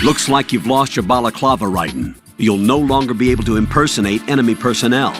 Looks like you've lost your balaclava writing. You'll no longer be able to impersonate enemy personnel.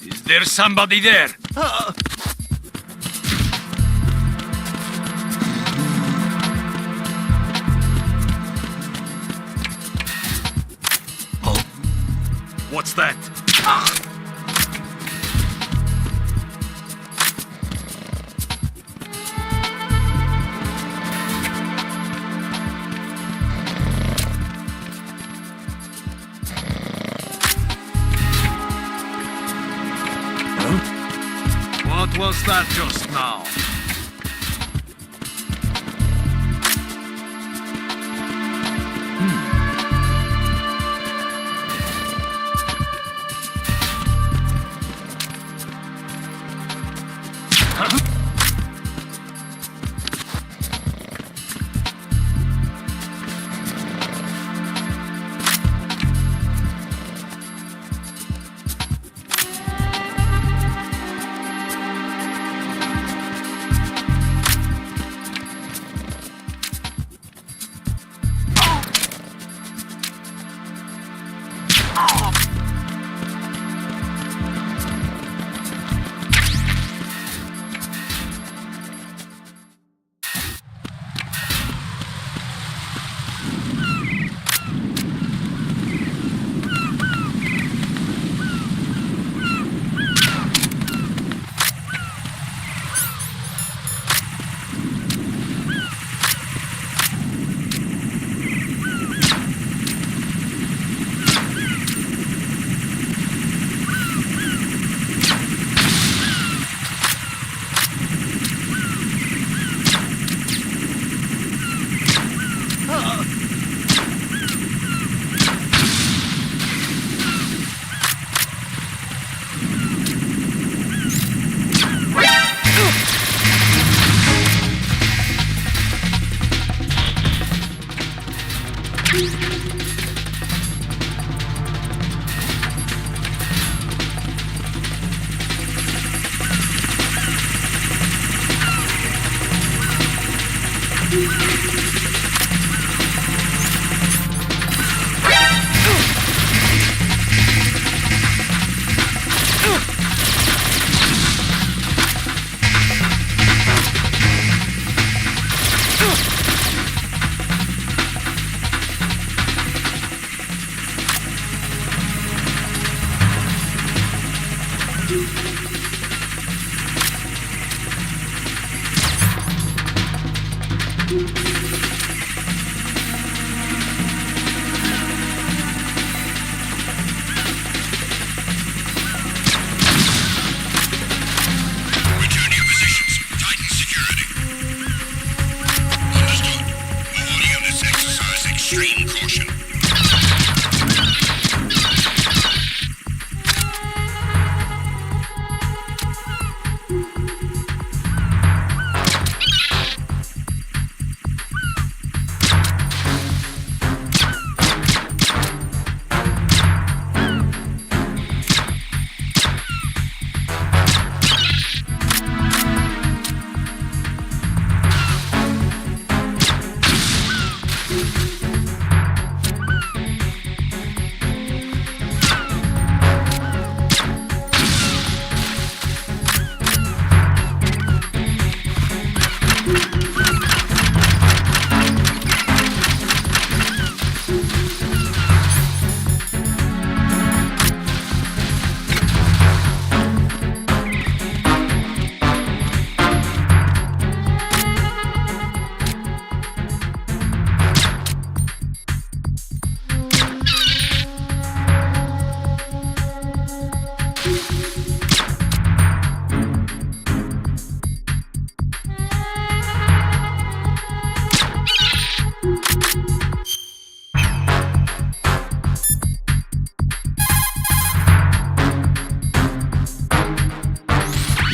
Is there somebody there? Oh. What's that? What was that just now?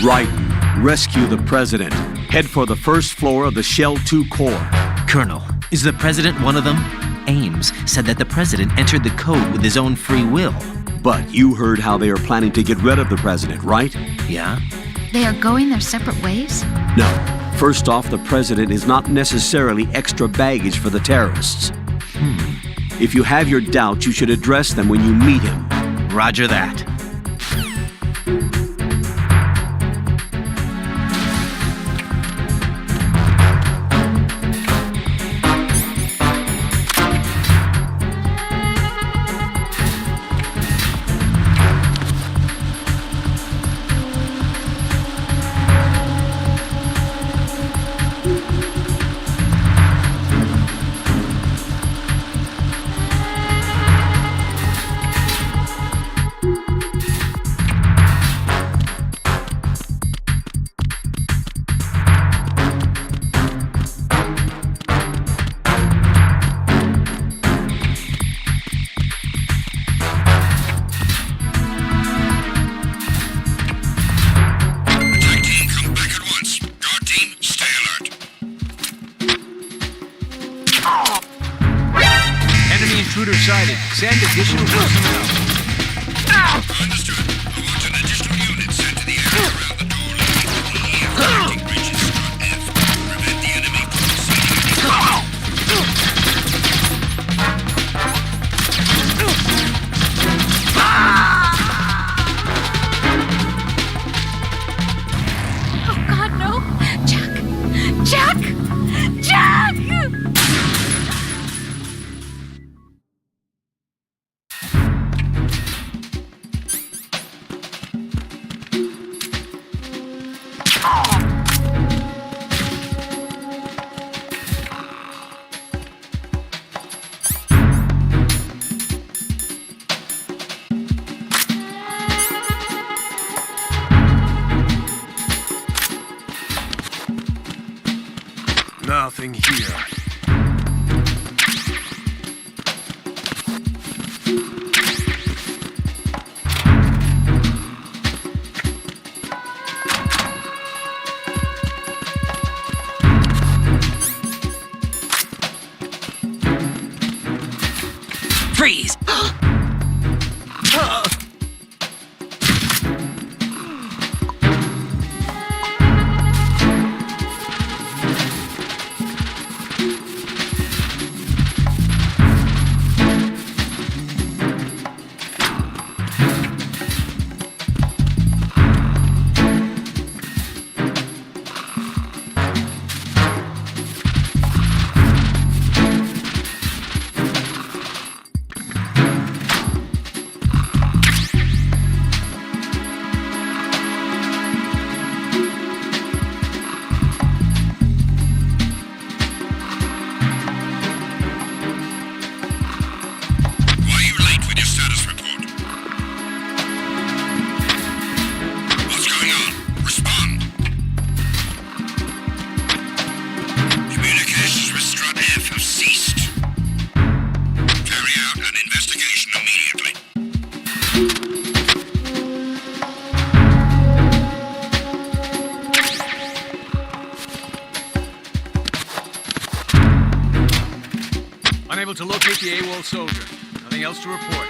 Raiden, rescue the president. Head for the first floor of the Shell 2 core. Colonel, is the president one of them? Ames said that the president entered the code with his own free will. But you heard how they are planning to get rid of the president, right? Yeah? They are going their separate ways? No. First off, the president is not necessarily extra baggage for the terrorists. If you have your doubts, you should address them when you meet him. Roger that. Intruder sighted. Send additional personnel. Understood. I want an additional unit sent to the area around the door leading to the connecting bridges. Strut F. Prevent the enemy from Oh God, no! Jack! Jack! Jack! Nothing here. Freeze! Unable to locate the AWOL soldier. Nothing else to report.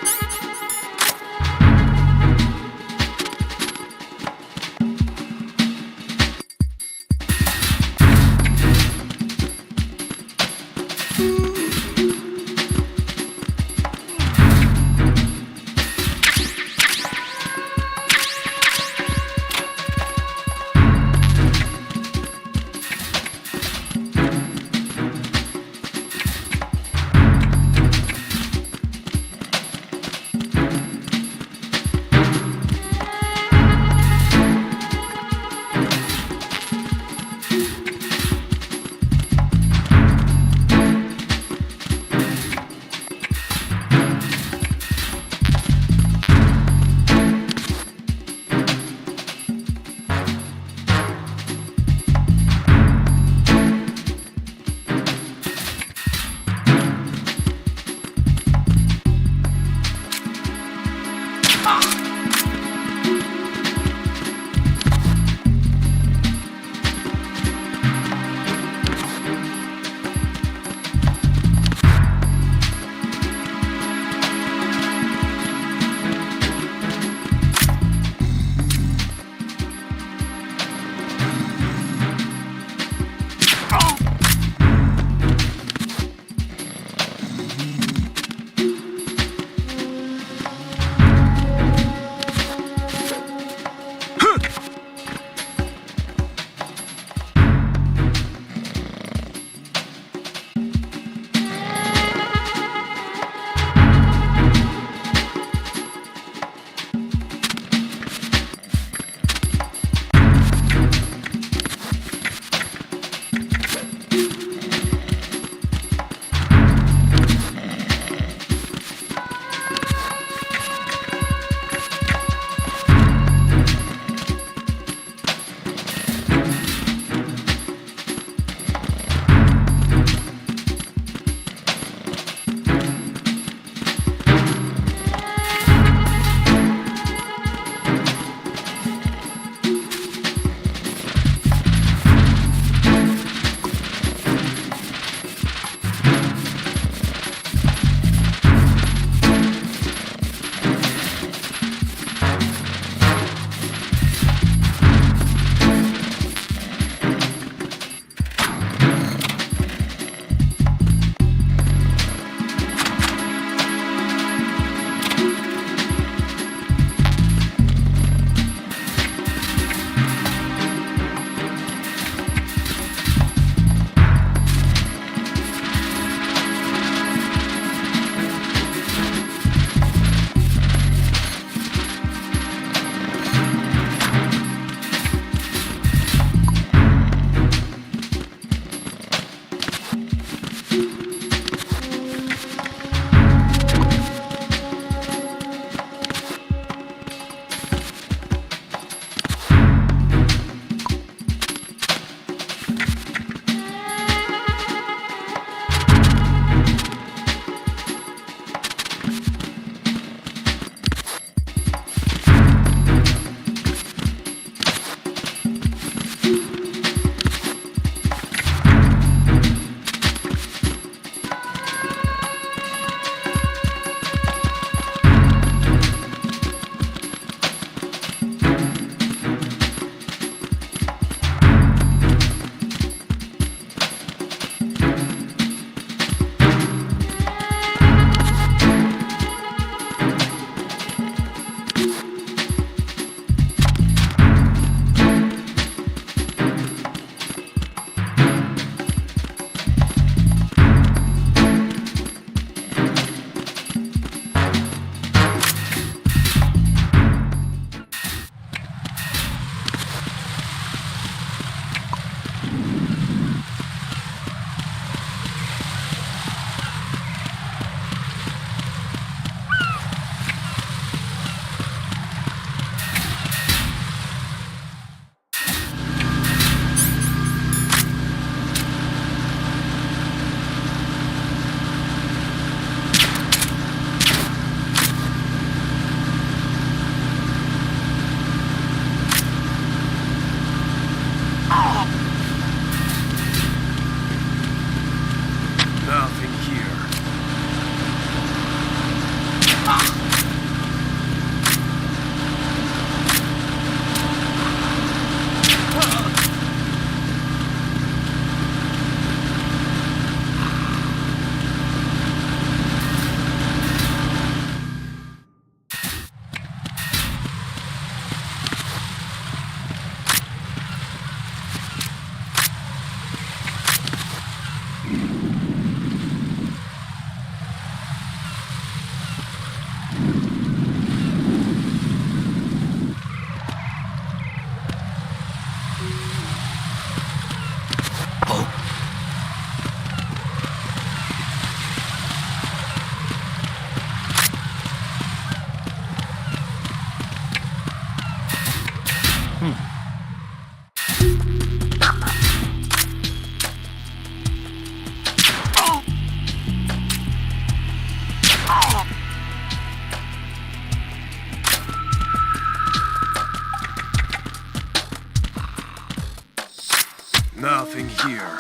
Nothing here.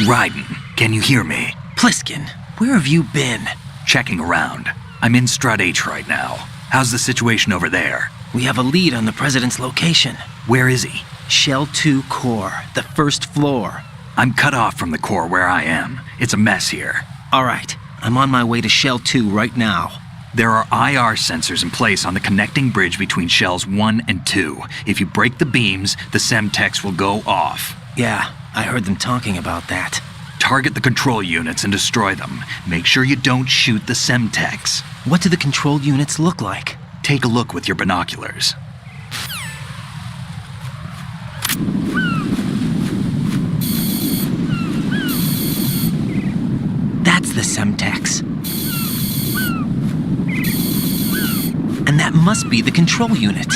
Ryden, can you hear me? Pliskin, where have you been? Checking around. I'm in Strut H right now. How's the situation over there? We have a lead on the president's location. Where is he? Shell 2 core, the first floor. I'm cut off from the core where I am. It's a mess here. All right, I'm on my way to Shell 2 right now. There are IR sensors in place on the connecting bridge between Shells 1 and 2. If you break the beams, the Semtex will go off. Yeah, I heard them talking about that. Target the control units and destroy them. Make sure you don't shoot the Semtex. What do the control units look like? Take a look with your binoculars. That's the Semtex. And that must be the control unit.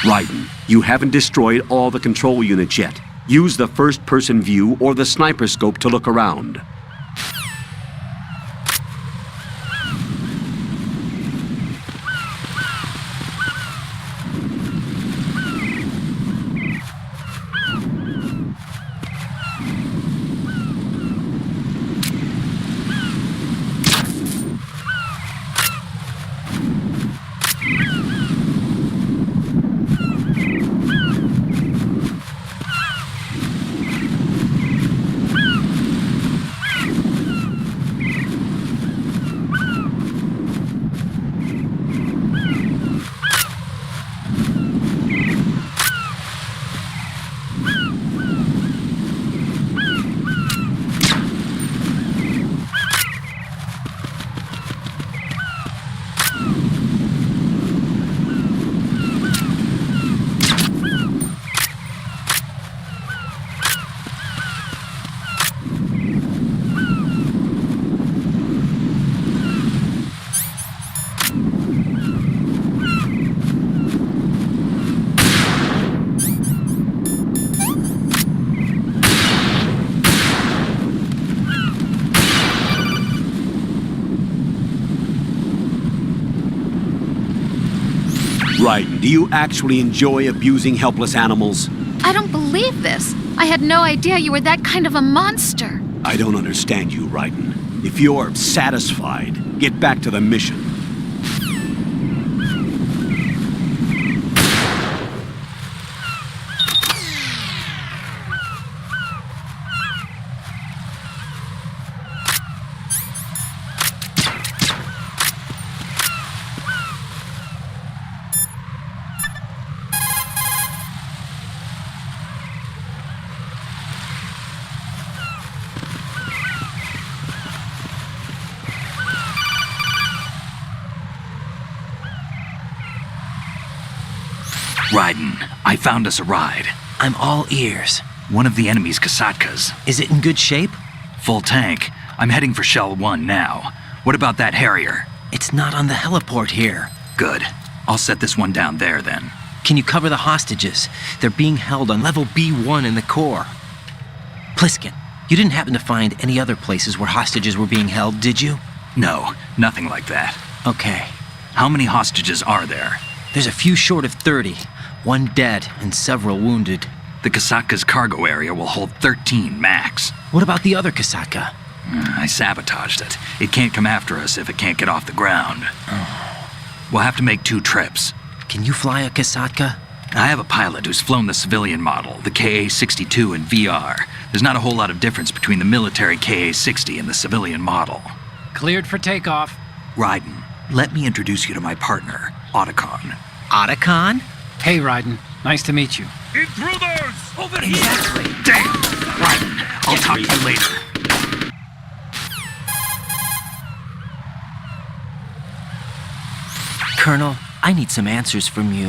Ryden, you haven't destroyed all the control units yet. Use the first-person view or the sniper scope to look around. Raiden, do you actually enjoy abusing helpless animals? I don't believe this. I had no idea you were that kind of a monster. I don't understand you, Raiden. If you're satisfied, get back to the mission. Raiden, I found us a ride. I'm all ears. One of the enemy's Kasatkas. Is it in good shape? Full tank. I'm heading for Shell 1 now. What about that Harrier? It's not on the heliport here. Good. I'll set this one down there then. Can you cover the hostages? They're being held on level B1 in the core. Pliskin, you didn't happen to find any other places where hostages were being held, did you? No, nothing like that. Okay. How many hostages are there? There's a few short of 30. One dead and several wounded. The Kasatka's cargo area will hold 13 max. What about the other Kasaka? I sabotaged it. It can't come after us if it can't get off the ground. We'll have to make 2 trips. Can you fly a Kasaka? I have a pilot who's flown the civilian model, the KA-62 in VR. There's not a whole lot of difference between the military KA-60 and the civilian model. Cleared for takeoff. Raiden, let me introduce you to my partner, Otacon. Otacon? Hey, Raiden. Nice to meet you. Intruders! Over here! Damn! Raiden, I'll talk to you later. Colonel, I need some answers from you.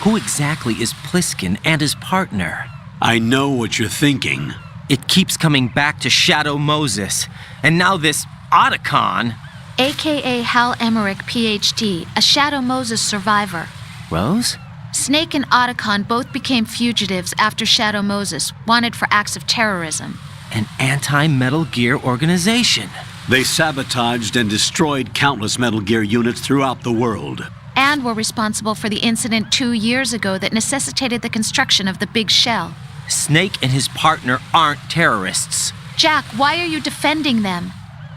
Who exactly is Pliskin and his partner? I know what you're thinking. It keeps coming back to Shadow Moses. And now this Otacon. AKA Hal Emmerich, PhD, a Shadow Moses survivor. Rose? Snake and Otacon both became fugitives after Shadow Moses, wanted for acts of terrorism. An anti-Metal Gear organization. They sabotaged and destroyed countless Metal Gear units throughout the world. And were responsible for the incident 2 years ago that necessitated the construction of the Big Shell. Snake and his partner aren't terrorists. Jack, why are you defending them?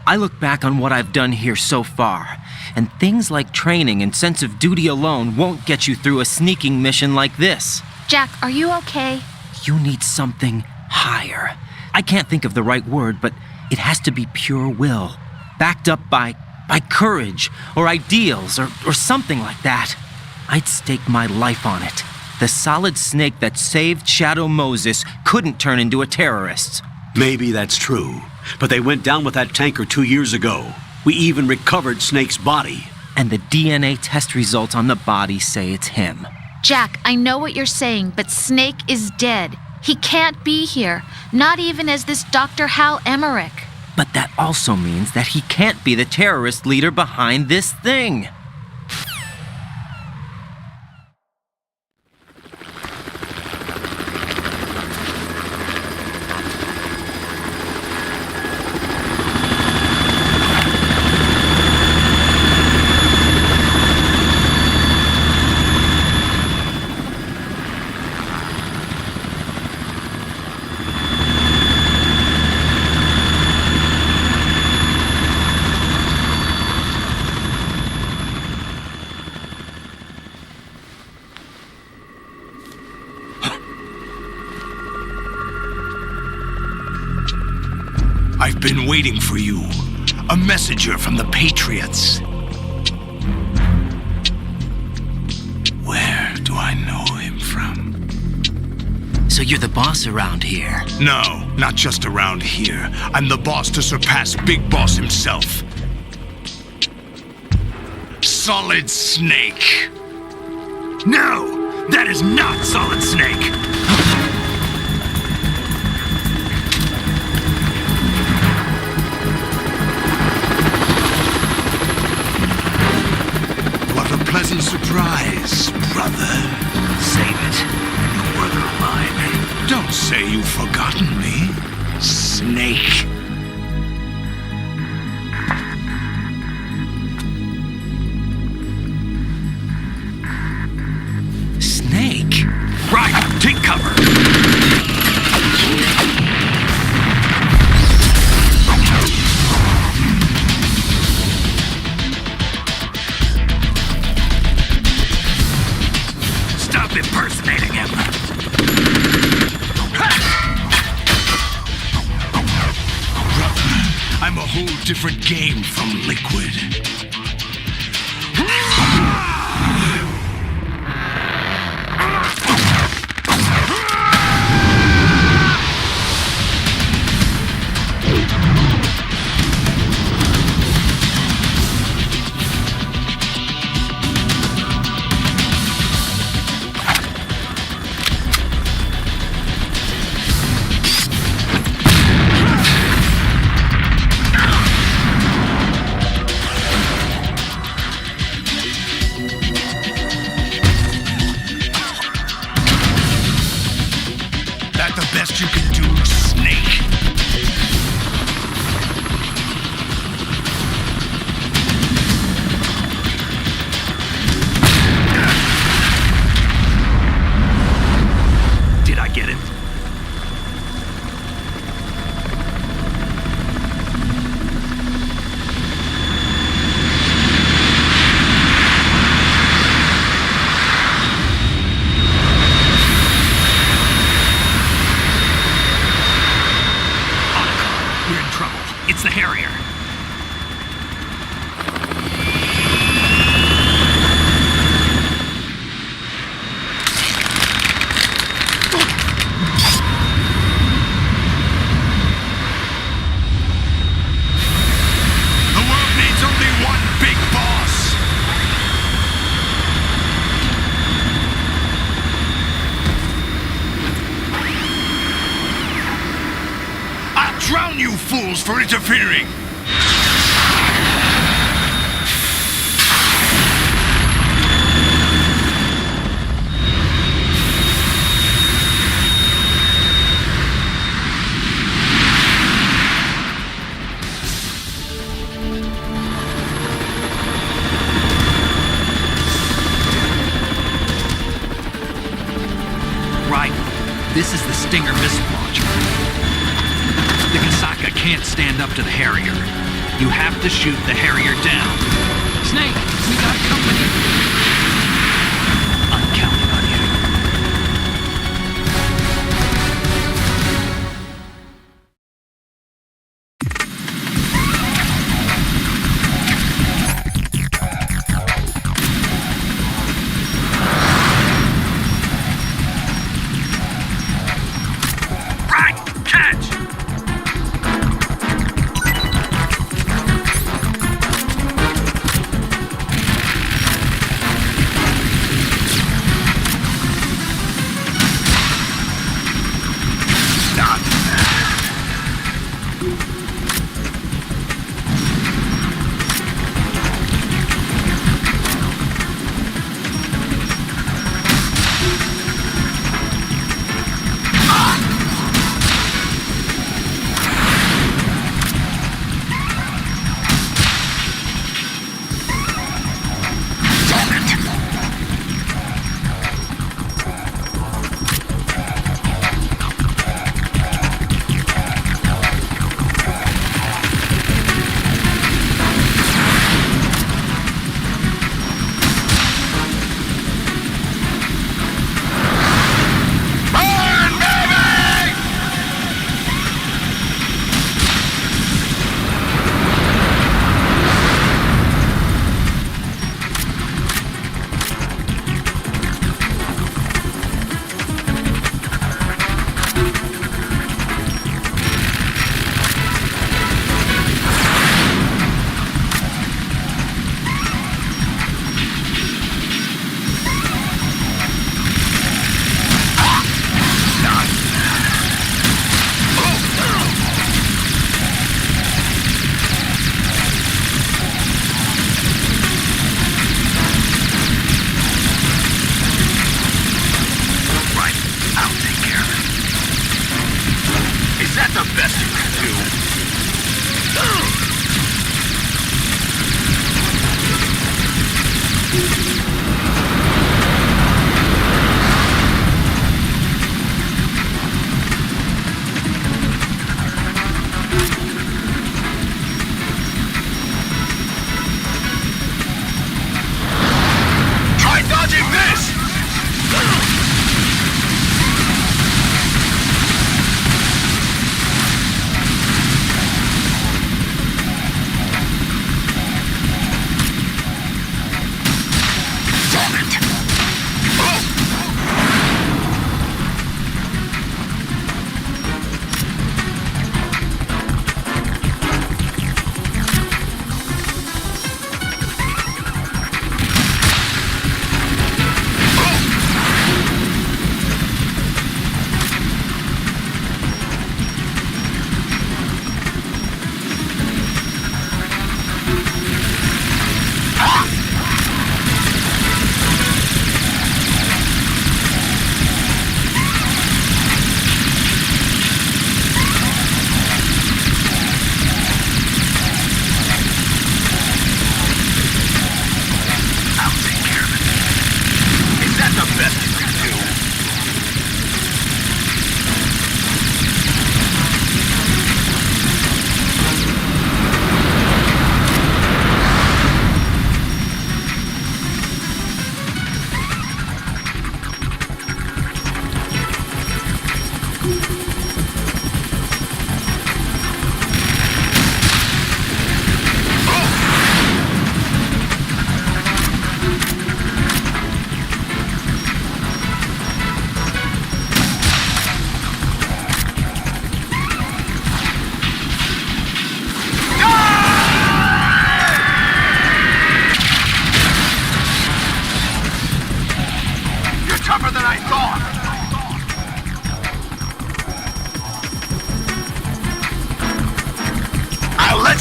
I look back on what I've done here so far, and things like training and sense of duty alone won't get you through a sneaking mission like this. Jack, are you okay? You need something higher. I can't think of the right word, but it has to be pure will, backed up by courage or ideals or something like that. I'd stake my life on it. The solid snake that saved Shadow Moses couldn't turn into a terrorist. Maybe that's true, but they went down with that tanker 2 years ago. We even recovered Snake's body. And the DNA test results on the body say it's him. Jack, I know what you're saying, but Snake is dead. He can't be here, not even as this Dr. Hal Emmerich. But that also means that he can't be the terrorist leader behind this thing. I've been waiting for you. A messenger from the Patriots. Where do I know him from? So you're the boss around here. No, not just around here. I'm the boss to surpass Big Boss himself. Solid Snake. No! That is not Solid Snake! What a pleasant surprise, brother. Save it. You work of mine. Don't say you've forgotten me, Snake. Right, take cover. Stop impersonating him. I'm a whole different game from Liquid. That the best you can do, Snake? Did I get it? We're in trouble. It's the Harrier. The world needs only one big boss. I'll drown you fools for interfering. Right. This is the Stinger missile launcher. The Kasaka can't stand up to the Harrier. You have to shoot the Harrier down. Snake, we got company. I'm counting on you. Right, catch!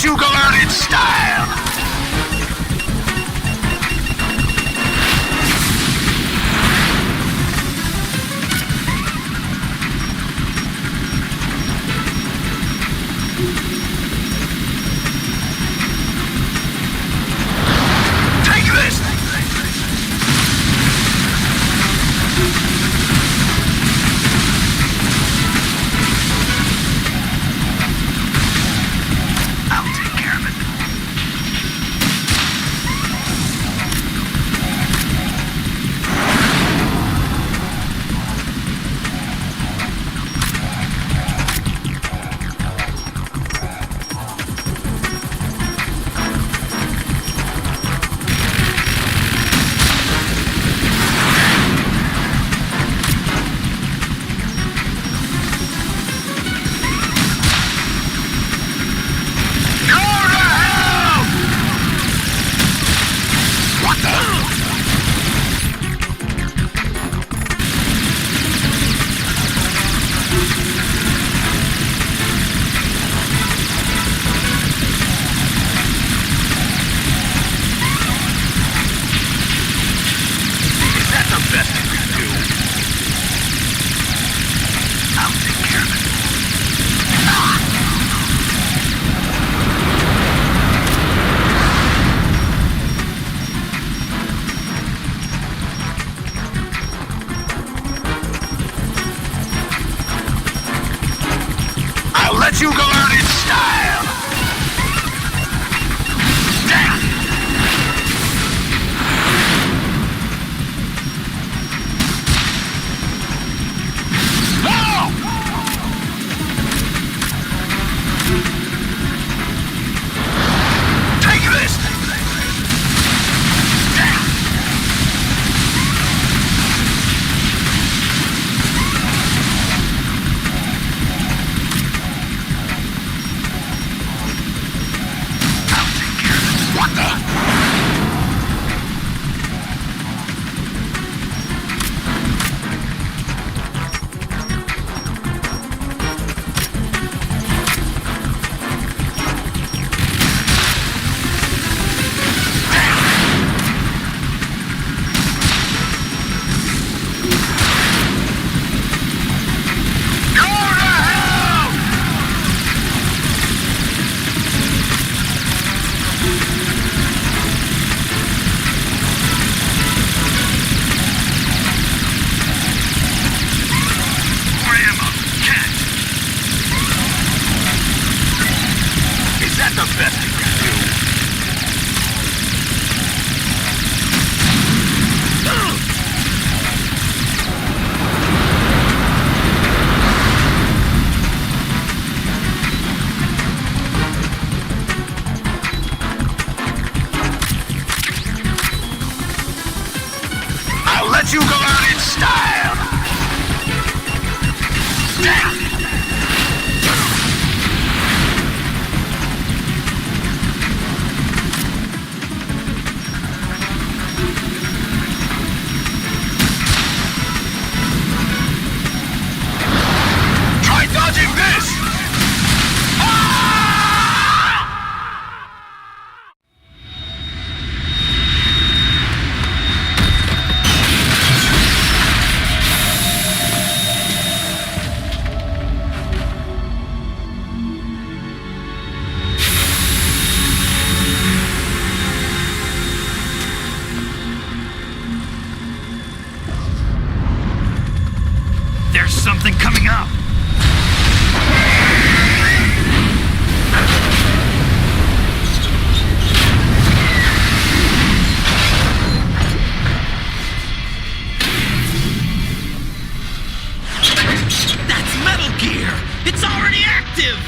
let you go out in style! Take this! I'll take care of it. Go to hell! What the? Is that the best you can do? I'll take care of it. I'll let you go out in style! Damn! No! Take this! Damn! I'll take care of it. What the? Go to hell! More ammo. Cat. Is that the best you can do? I'll let you go out in style! Damn! Try dodging this! Ah! There's something coming up! That's Metal Gear! It's already active!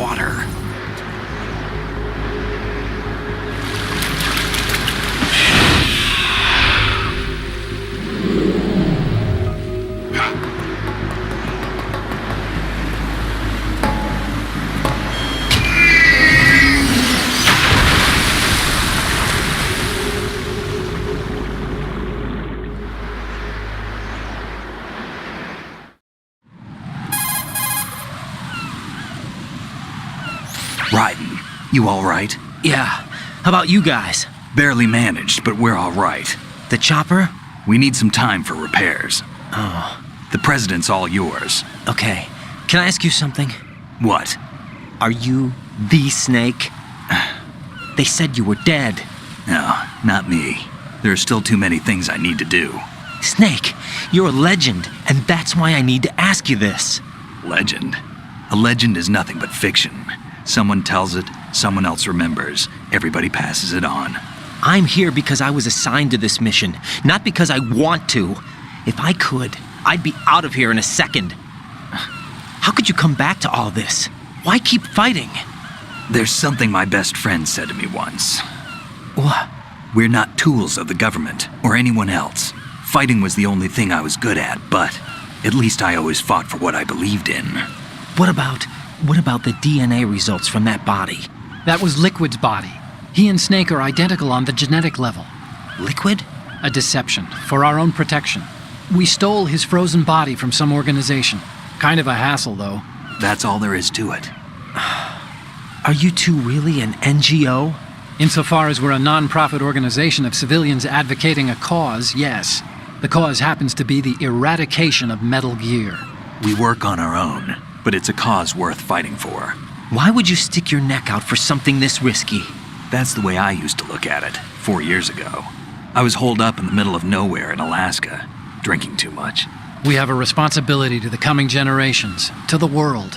water. Ryden, you all right? Yeah. How about you guys? Barely managed, but we're all right. The chopper? We need some time for repairs. Oh, The president's all yours. okay. Can I ask you something? What? Are you the Snake? They said you were dead. No, not me. There are still too many things I need to do. Snake, you're a legend, and that's why I need to ask you this. Legend. A legend is nothing but fiction. Someone tells it, someone else remembers. Everybody passes it on. I'm here because I was assigned to this mission, not because I want to. If I could, I'd be out of here in a second. How could you come back to all this? Why keep fighting? There's something my best friend said to me once. What? We're not tools of the government or anyone else. Fighting was the only thing I was good at, but at least I always fought for what I believed in. What about the DNA results from that body? That was Liquid's body. He and Snake are identical on the genetic level. Liquid? A deception, for our own protection. We stole his frozen body from some organization. Kind of a hassle, though. That's all there is to it. Are you two really an NGO? Insofar as we're a non-profit organization of civilians advocating a cause, yes. The cause happens to be the eradication of Metal Gear. We work on our own, but it's a cause worth fighting for. Why would you stick your neck out for something this risky? That's the way I used to look at it 4 years ago. I was holed up in the middle of nowhere in Alaska, drinking too much. We have a responsibility to the coming generations, to the world,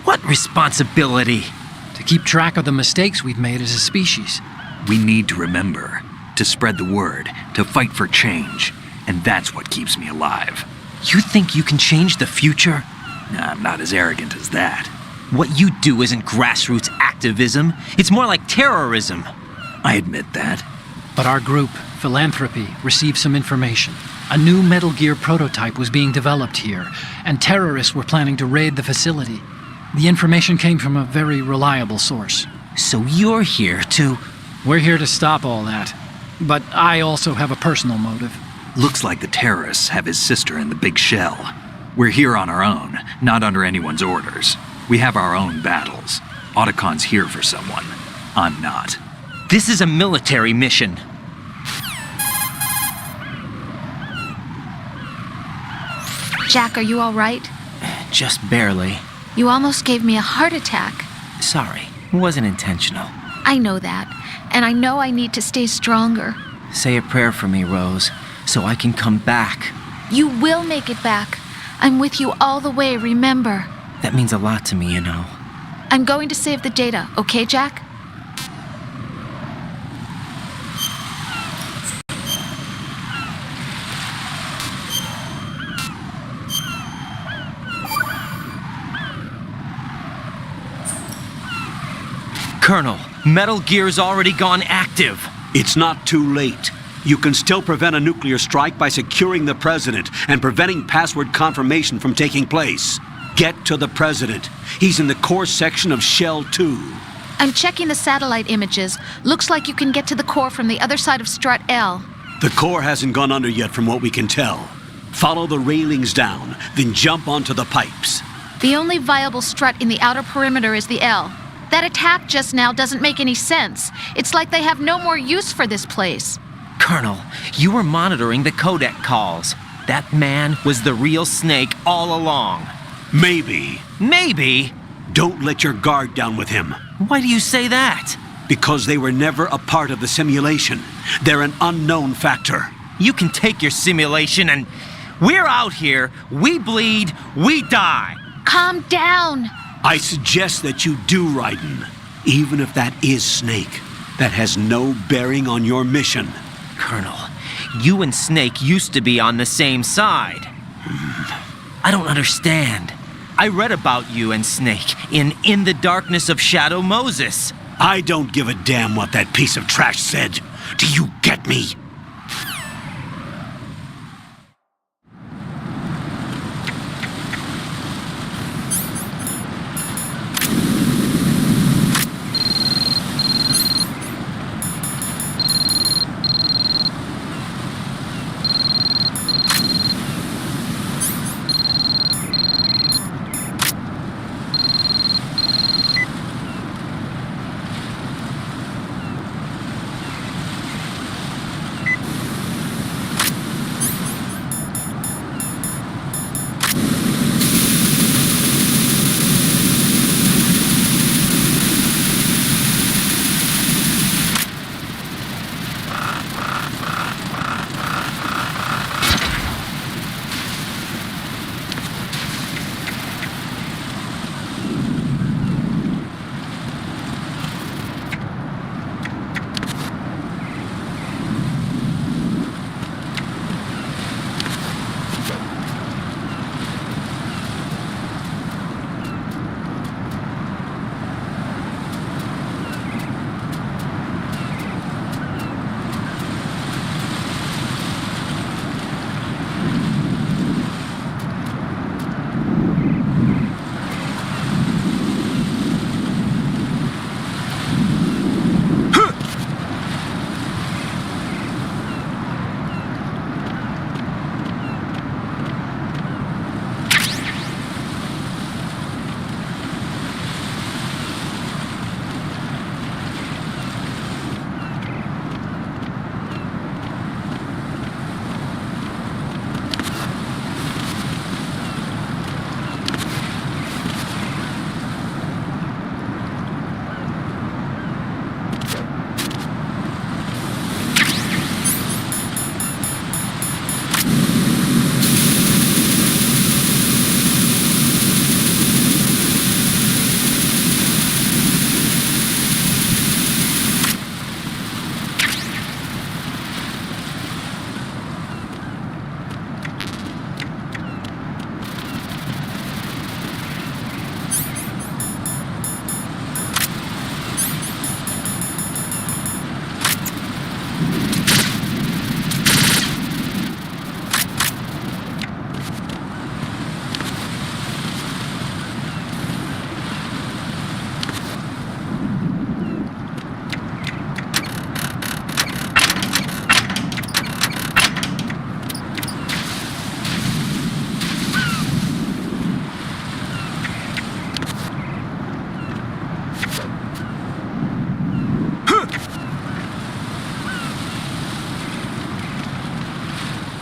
What responsibility? to keep track of the mistakes we've made as a species. We need to remember, to spread the word, to fight for change, and that's what keeps me alive. You think you can change the future? I'm not as arrogant as that. What you do isn't grassroots activism. It's more like terrorism. I admit that. But our group, Philanthropy, received some information. A new Metal Gear prototype was being developed here, and terrorists were planning to raid the facility. The information came from a very reliable source. So you're here to... We're here to stop all that. But I also have a personal motive. Looks like the terrorists have his sister in the big shell. We're here on our own, not under anyone's orders. We have our own battles. Otacon's here for someone. I'm not. This is a military mission. Jack, are you all right? Just barely. You almost gave me a heart attack. Sorry, it wasn't intentional. I know that, and I know I need to stay stronger. Say a prayer for me, Rose, so I can come back. You will make it back. I'm with you all the way, remember. That means a lot to me, you know. I'm going to save the data, okay, Jack? Colonel, Metal Gear's already gone active. It's not too late. You can still prevent a nuclear strike by securing the president and preventing password confirmation from taking place. Get to the president. He's in the core section of Shell 2. I'm checking the satellite images. Looks like you can get to the core from the other side of Strut L. The core hasn't gone under yet from what we can tell. Follow the railings down, then jump onto the pipes. The only viable strut in the outer perimeter is the L. That attack just now doesn't make any sense. It's like they have no more use for this place. Colonel, you were monitoring the codec calls. That man was the real Snake all along. Maybe. Maybe? Don't let your guard down with him. Why do you say that? Because they were never a part of the simulation. They're an unknown factor. You can take your simulation and... We're out here, we bleed, we die. Calm down. I suggest that you do, Ryden. Even if that is Snake, that has no bearing on your mission. Colonel, you and Snake used to be on the same side. I don't understand. I read about you and Snake in the Darkness of Shadow Moses. I don't give a damn what that piece of trash said. Do you get me?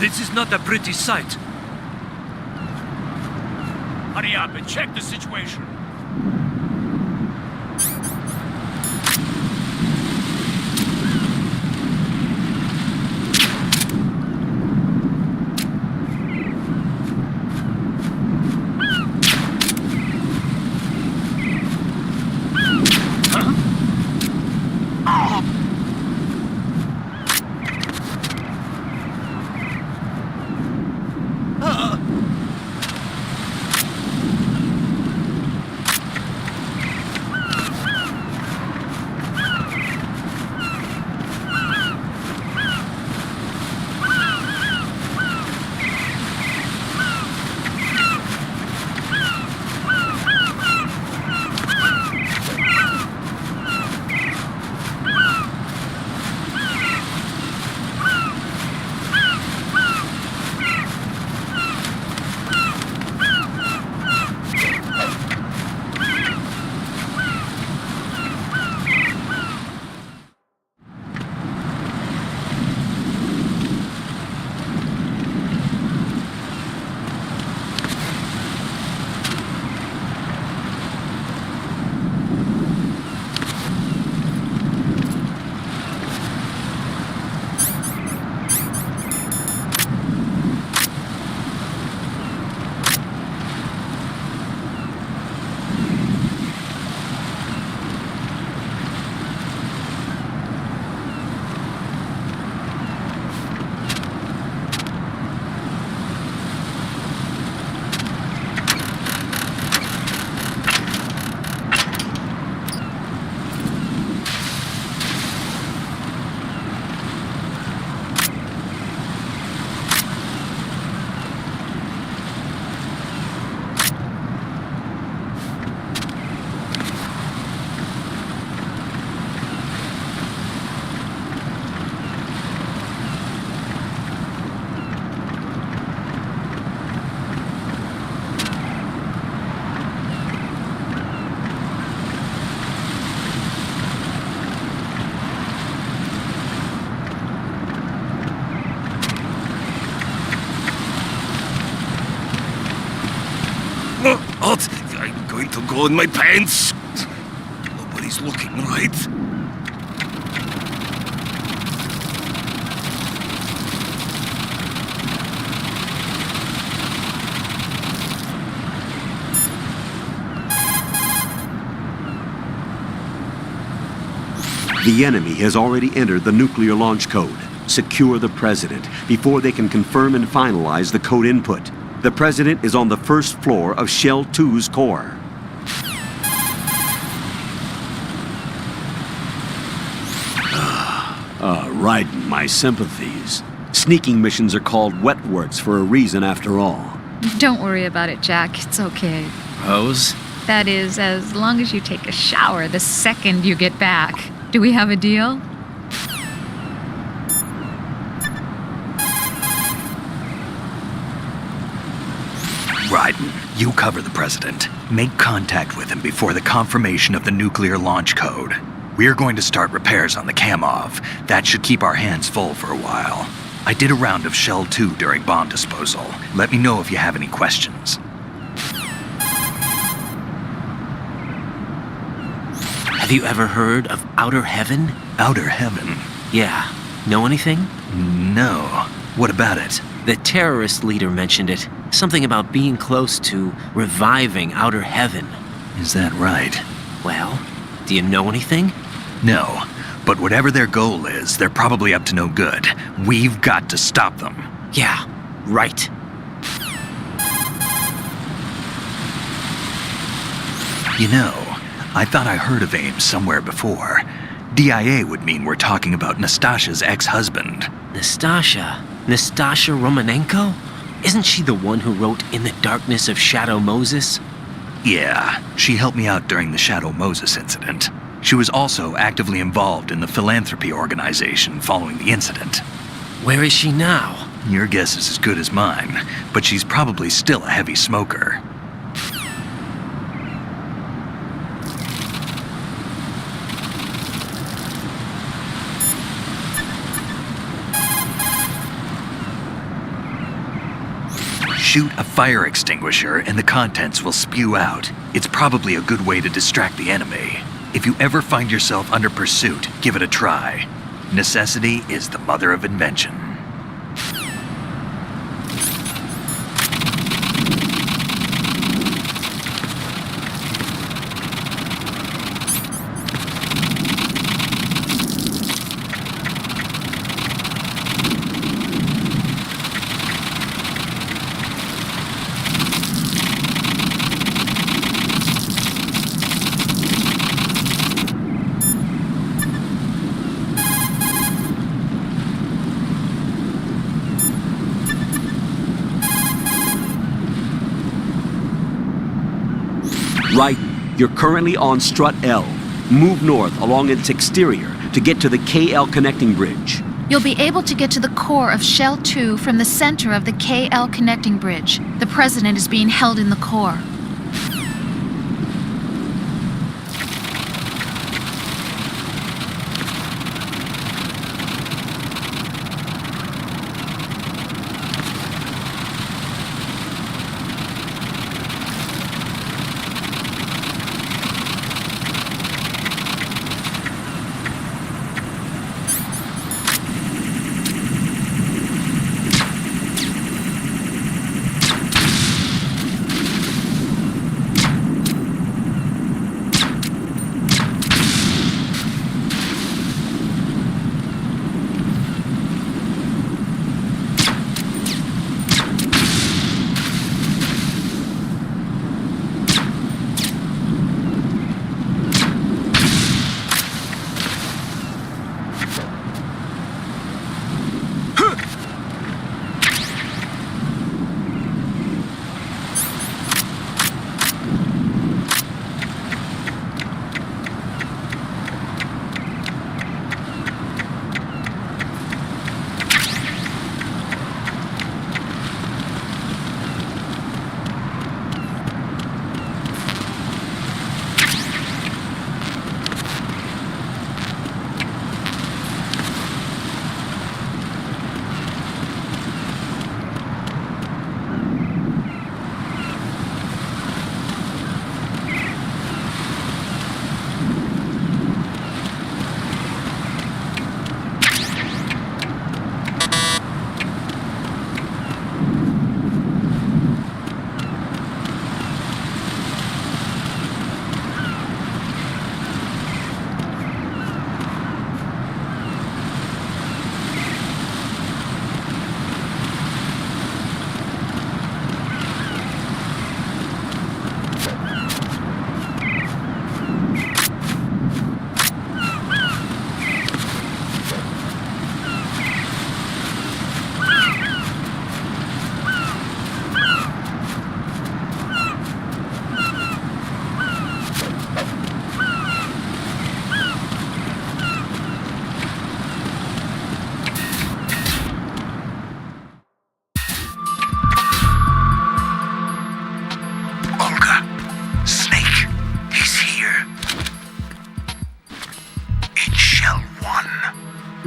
This is not a pretty sight. Hurry up and check the situation. hole in my pants. Nobody's looking, right? The enemy has already entered the nuclear launch code. Secure the president before they can confirm and finalize the code input. The president is on the first floor of Shell 2's core. Right, my sympathies. Sneaking missions are called wet works for a reason after all. Don't worry about it, Jack. It's okay. Rose? That is, as long as you take a shower the second you get back. Do we have a deal? Ryden, you cover the president. Make contact with him before the confirmation of the nuclear launch code. We're going to start repairs on the Kamov. That should keep our hands full for a while. I did a round of Shell 2 during bomb disposal. Let me know if you have any questions. Have you ever heard of Outer Heaven? Outer Heaven? Yeah. Know anything? No. What about it? The terrorist leader mentioned it. Something about being close to reviving Outer Heaven. Is that right? Well, do you know anything? No. But whatever their goal is, they're probably up to no good. We've got to stop them. Yeah, right. You know, I thought I heard of AIM somewhere before. DIA would mean we're talking about Nastasha's ex-husband. Nastasha Romanenko? Isn't she the one who wrote In the Darkness of Shadow Moses? Yeah, she helped me out during the Shadow Moses incident. She was also actively involved in the philanthropy organization following the incident. Where is she now? Your guess is as good as mine, but she's probably still a heavy smoker. Shoot a fire extinguisher and the contents will spew out. It's probably a good way to distract the enemy. If you ever find yourself under pursuit, give it a try. Necessity is the mother of invention. Right, you're currently on Strut L. Move north along its exterior to get to the KL connecting bridge. You'll be able to get to the core of Shell 2 from the center of the KL connecting bridge. The president is being held in the core.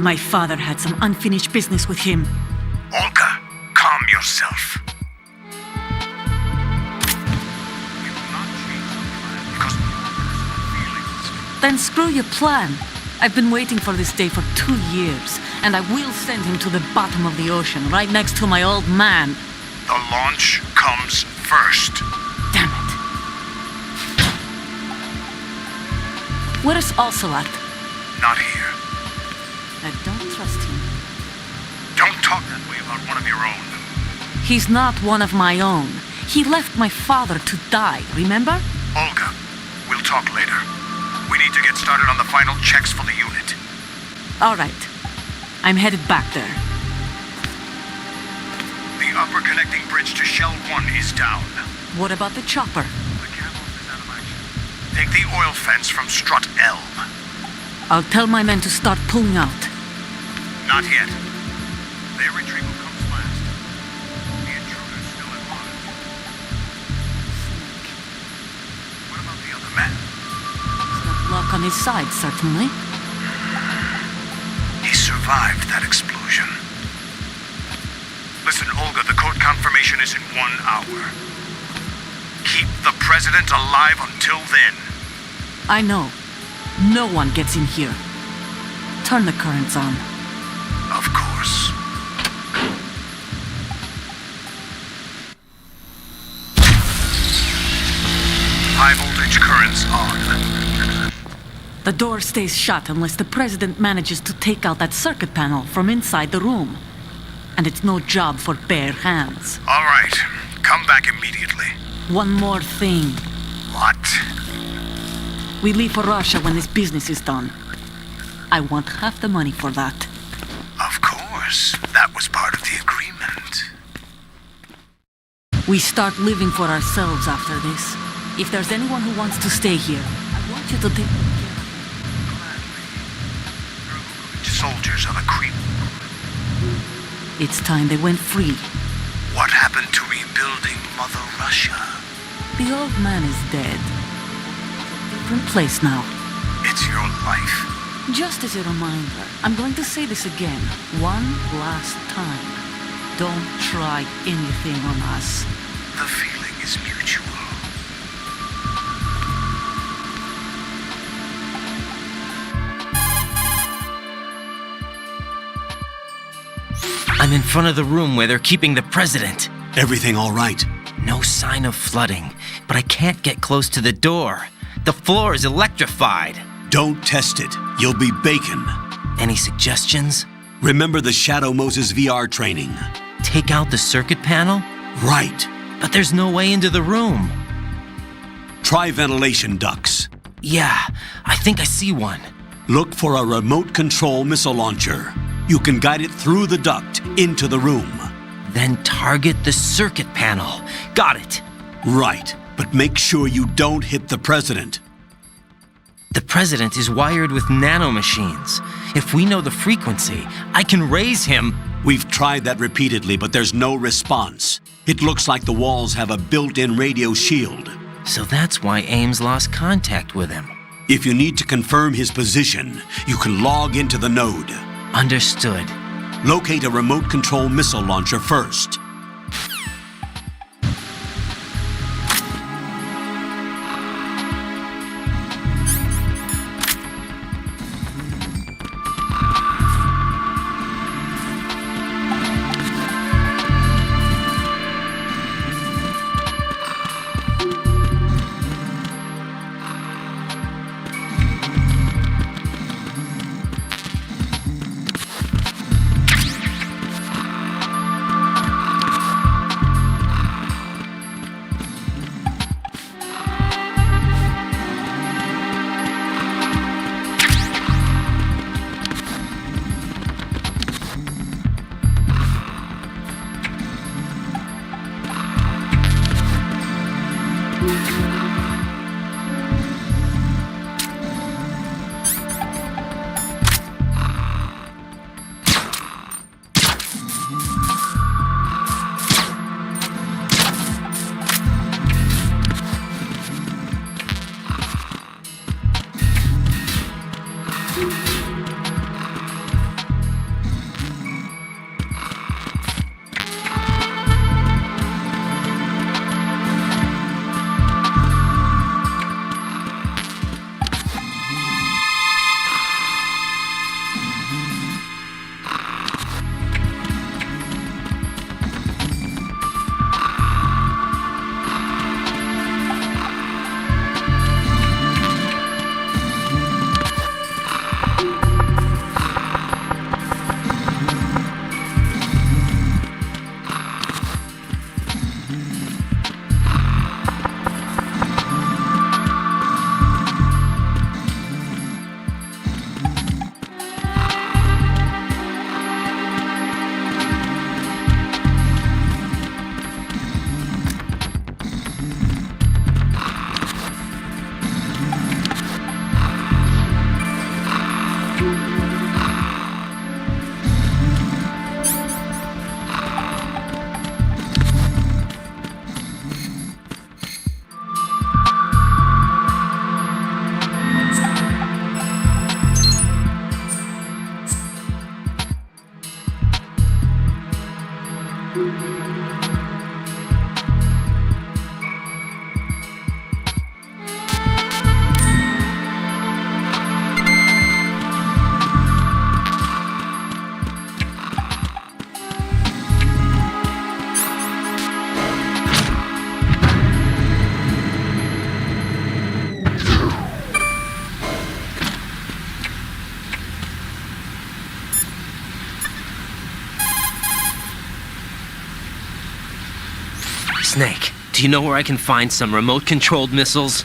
My father had some unfinished business with him. Olga, calm yourself. We will not change the plan because of your personal feelings. Then screw your plan. I've been waiting for this day for 2 years, and I will send him to the bottom of the ocean, right next to my old man. The launch comes first. Damn it. Where is Ocelot? Not here. I don't trust him. Don't talk that way about one of your own. He's not one of my own. He left my father to die, remember? Olga, we'll talk later. We need to get started on the final checks for the unit. All right. I'm headed back there. The upper connecting bridge to Shell 1 is down. What about the chopper? The camel is out of action. Take the oil fence from strut L. I'll tell my men to start pulling out. Not yet. Their retrieval comes last. The intruder's still at large. What about the other men? He's got luck on his side, certainly. He survived that explosion. Listen, Olga, the code confirmation is in 1 hour. Keep the president alive until then. I know. No one gets in here. Turn the currents on. Of course. High voltage currents on. The door stays shut unless the president manages to take out that circuit panel from inside the room. And it's no job for bare hands. All right. Come back immediately. One more thing. What? We leave for Russia when this business is done. I want half the money for that. Of course. That was part of the agreement. We start living for ourselves after this. If there's anyone who wants to stay here, I want you to take good care of them. Soldiers are the creep. It's time they went free. What happened to rebuilding Mother Russia? The old man is dead. Different place now. It's your life. Just as a reminder, I'm going to say this again, one last time. Don't try anything on us. The feeling is mutual. I'm in front of the room where they're keeping the president. Everything all right? No sign of flooding, but I can't get close to the door. The floor is electrified. Don't test it. You'll be bacon. Any suggestions? Remember the Shadow Moses VR training. Take out the circuit panel? Right. But there's no way into the room. Try ventilation ducts. Yeah, I think I see one. Look for a remote control missile launcher. You can guide it through the duct into the room. Then target the circuit panel. Got it. Right, but make sure you don't hit the president. The president is wired with nanomachines. If we know the frequency, I can raise him. We've tried that repeatedly, but there's no response. It looks like the walls have a built-in radio shield. So that's why Ames lost contact with him. If you need to confirm his position, you can log into the node. Understood. Locate a remote control missile launcher first. Snake, do you know where I can find some remote-controlled missiles?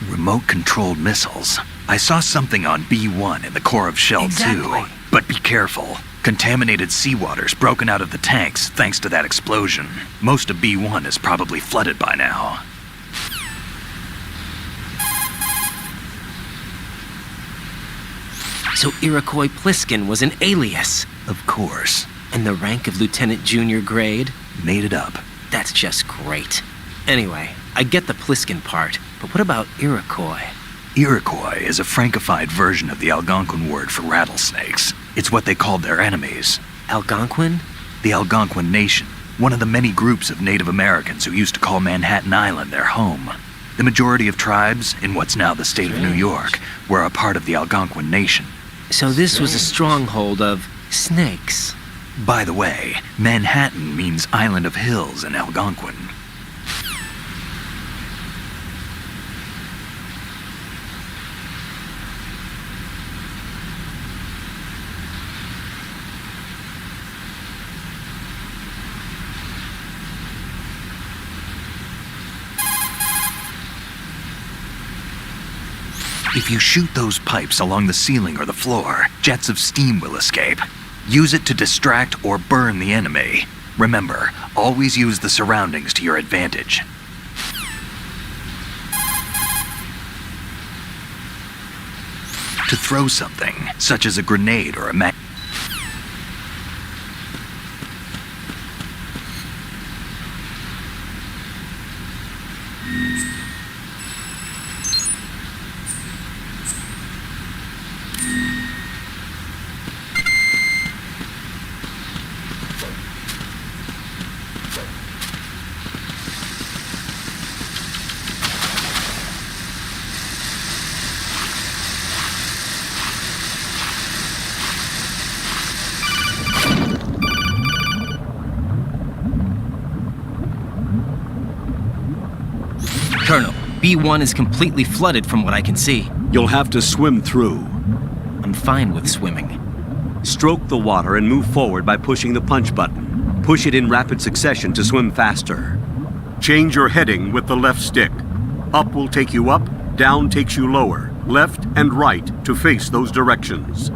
Remote-controlled missiles. I saw something on B1 in the core of Shell Exactly. 2. But be careful. Contaminated seawater's broken out of the tanks thanks to that explosion. Most of B1 is probably flooded by now. So Iroquois Pliskin was an alias, Of course. and the rank of Lieutenant Junior grade? Made it up. That's just great. Anyway, I get the Pliskin part, but what about Iroquois? Iroquois is a Frankified version of the Algonquin word for rattlesnakes. It's what they called their enemies. Algonquin? The Algonquin Nation, one of the many groups of Native Americans who used to call Manhattan Island their home. The majority of tribes, in what's now the state of New York, were a part of the Algonquin Nation. So this was a stronghold of snakes. By the way, Manhattan means Island of Hills in Algonquin. If you shoot those pipes along the ceiling or the floor, jets of steam will escape. Use it to distract or burn the enemy. Remember, always use the surroundings to your advantage. To throw something, such as a grenade or a Colonel, B1 is completely flooded from what I can see. You'll have to swim through. I'm fine with swimming. Stroke the water and move forward by pushing the punch button. Push it in rapid succession to swim faster. Change your heading with the left stick. Up will take you up, down takes you lower, left and right to face those directions.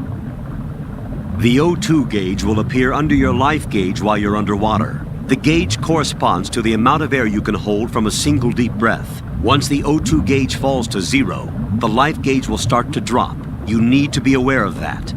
The O2 gauge will appear under your life gauge while you're underwater. The gauge corresponds to the amount of air you can hold from a single deep breath. Once the O2 gauge falls to 0, the life gauge will start to drop. You need to be aware of that.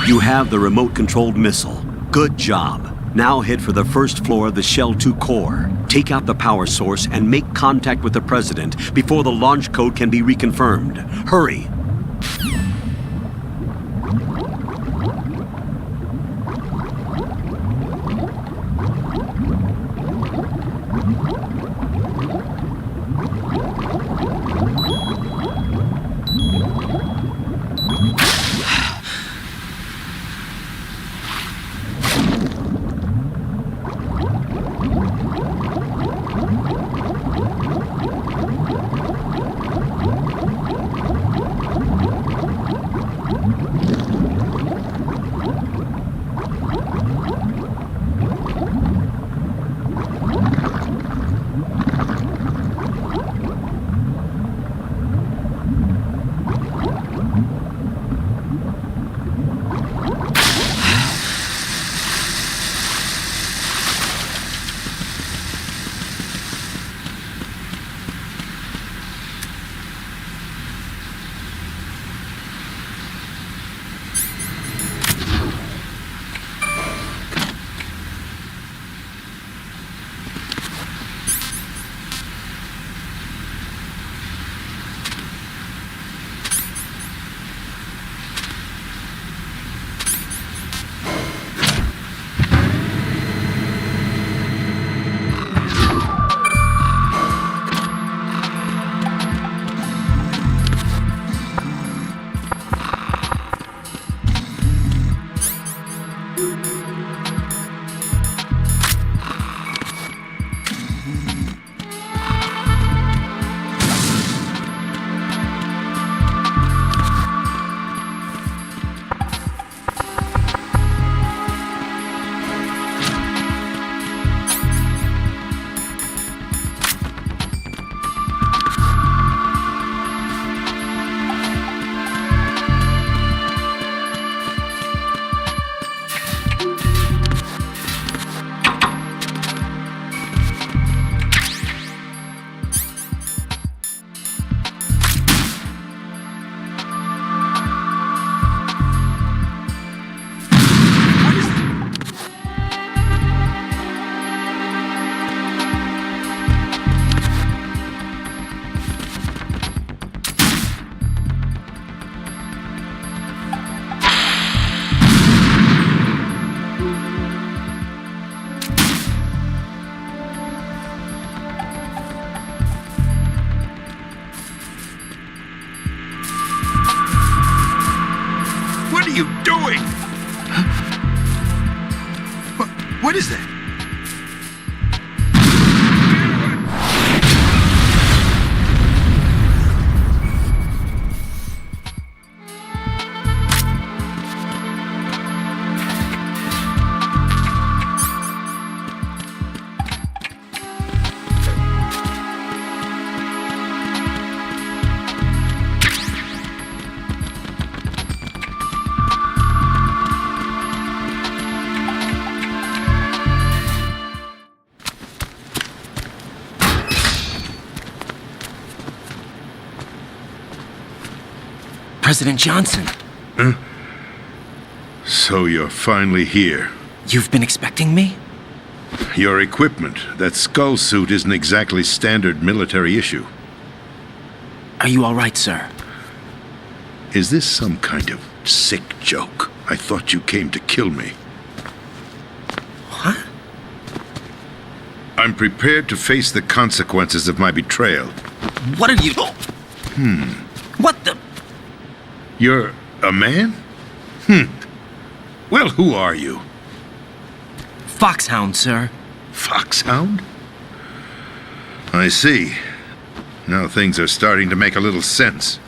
You have the remote-controlled missile. Good job. Now head for the first floor of the Shell 2 core. Take out the power source and make contact with the President before the launch code can be reconfirmed. Hurry! What are you doing? What is that? President Jonhson, So you're finally here. you've been expecting me? Your equipment, that skull suit, isn't exactly standard military issue. Are you all right, sir? Is this some kind of sick joke? I thought you came to kill me. What? I'm prepared to face the consequences of my betrayal. What are you... What the... You're a man? Well, who are you? Foxhound, sir. Foxhound? I see. Now things are starting to make a little sense.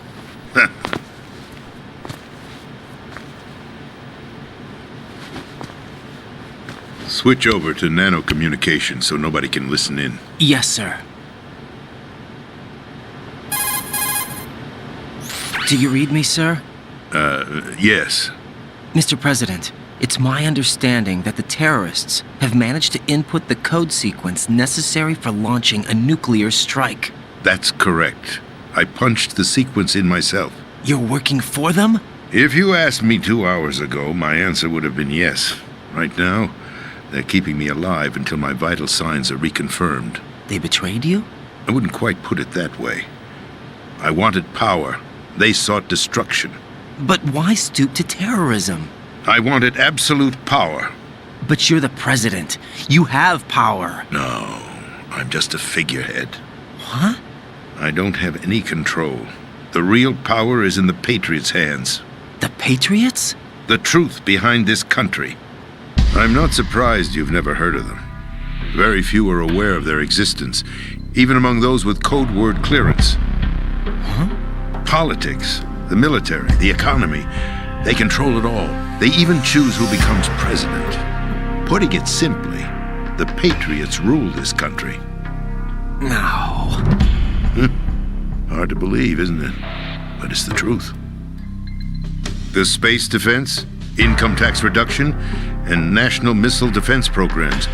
Switch over to nano communication so nobody can listen in. Yes, sir. Do you read me, sir? Yes. Mr. President, it's my understanding that the terrorists have managed to input the code sequence necessary for launching a nuclear strike. That's correct. I punched the sequence in myself. You're working for them? If you asked me 2 hours ago, my answer would have been yes. Right now, they're keeping me alive until my vital signs are reconfirmed. They betrayed you? I wouldn't quite put it that way. I wanted power. They sought destruction. But why stoop to terrorism? I wanted absolute power. But you're the president. You have power. No, I'm just a figurehead. Huh? I don't have any control. The real power is in the Patriots' hands. The Patriots? The truth behind this country. I'm not surprised you've never heard of them. Very few are aware of their existence, even among those with code word clearance. Huh? Politics, the military, the economy, they control it all. They even choose who becomes president. Putting it simply, the Patriots rule this country. No. Hard to believe, isn't it? But it's the truth. The space defense, income tax reduction, and national missile defense programs.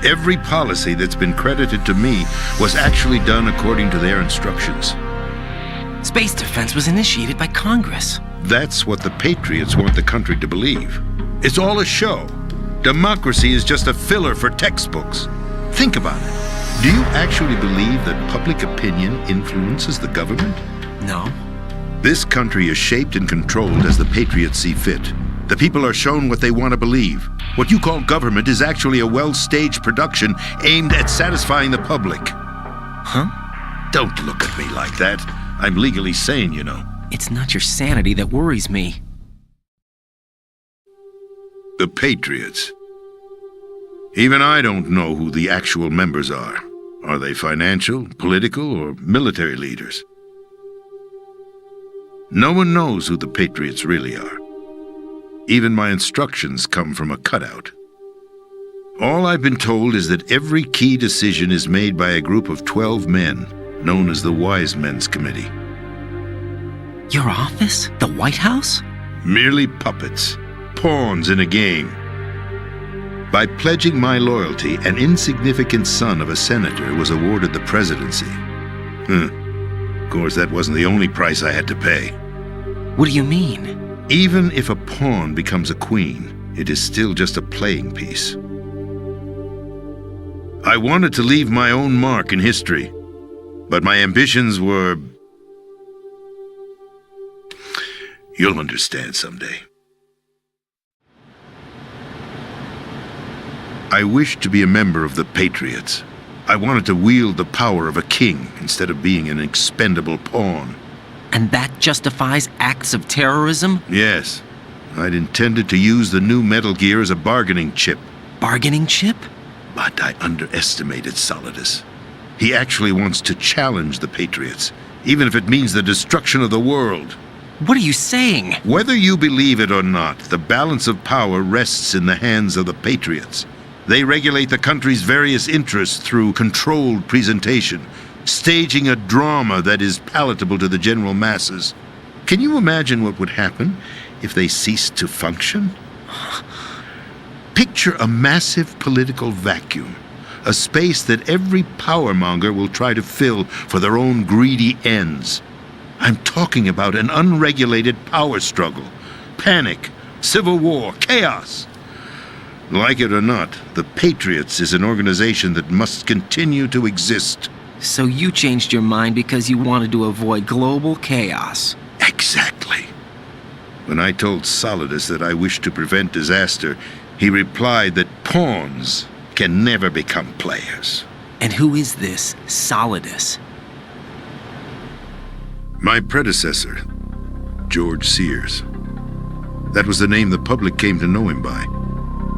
Every policy that's been credited to me was actually done according to their instructions. Space defense was initiated by Congress. That's what the Patriots want the country to believe. It's all a show. Democracy is just a filler for textbooks. Think about it. Do you actually believe that public opinion influences the government? No. This country is shaped and controlled as the Patriots see fit. The people are shown what they want to believe. What you call government is actually a well-staged production aimed at satisfying the public. Huh? Don't look at me like that. I'm legally sane, you know. It's not your sanity that worries me. The Patriots. Even I don't know who the actual members are. Are they financial, political, or military leaders? No one knows who the Patriots really are. Even my instructions come from a cutout. All I've been told is that every key decision is made by a group of 12 men, known as the Wise Men's Committee. Your office? The White House? Merely puppets, pawns in a game. By pledging my loyalty, an insignificant son of a senator was awarded the presidency. Of course, that wasn't the only price I had to pay. What do you mean? Even if a pawn becomes a queen, it is still just a playing piece. I wanted to leave my own mark in history, but my ambitions were... You'll understand someday. I wished to be a member of the Patriots. I wanted to wield the power of a king instead of being an expendable pawn. And that justifies acts of terrorism? Yes. I'd intended to use the new Metal Gear as a bargaining chip. Bargaining chip? But I underestimated Solidus. He actually wants to challenge the Patriots, even if it means the destruction of the world. What are you saying? Whether you believe it or not, the balance of power rests in the hands of the Patriots. They regulate the country's various interests through controlled presentation, staging a drama that is palatable to the general masses. Can you imagine what would happen if they ceased to function? Picture a massive political vacuum, a space that every powermonger will try to fill for their own greedy ends. I'm talking about an unregulated power struggle, panic, civil war, chaos. Like it or not, the Patriots is an organization that must continue to exist. So you changed your mind because you wanted to avoid global chaos. Exactly. When I told Solidus that I wished to prevent disaster, he replied that pawns can never become players. And who is this Solidus? My predecessor, George Sears. That was the name the public came to know him by.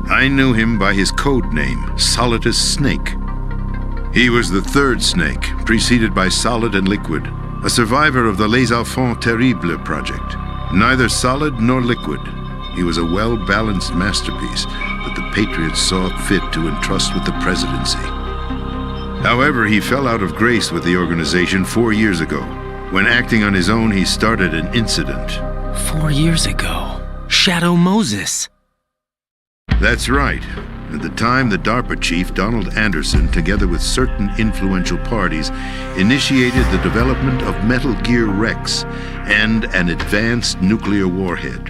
I knew him by his code name, Solidus Snake. He was the third snake, preceded by Solid and Liquid, a survivor of the Les Enfants Terribles project. Neither solid nor liquid, he was a well-balanced masterpiece that the Patriots saw fit to entrust with the presidency. However, he fell out of grace with the organization 4 years ago. When acting on his own, he started an incident. 4 years ago. Shadow Moses. That's right. At the time, the DARPA chief, Donald Anderson, together with certain influential parties, initiated the development of Metal Gear Rex and an advanced nuclear warhead.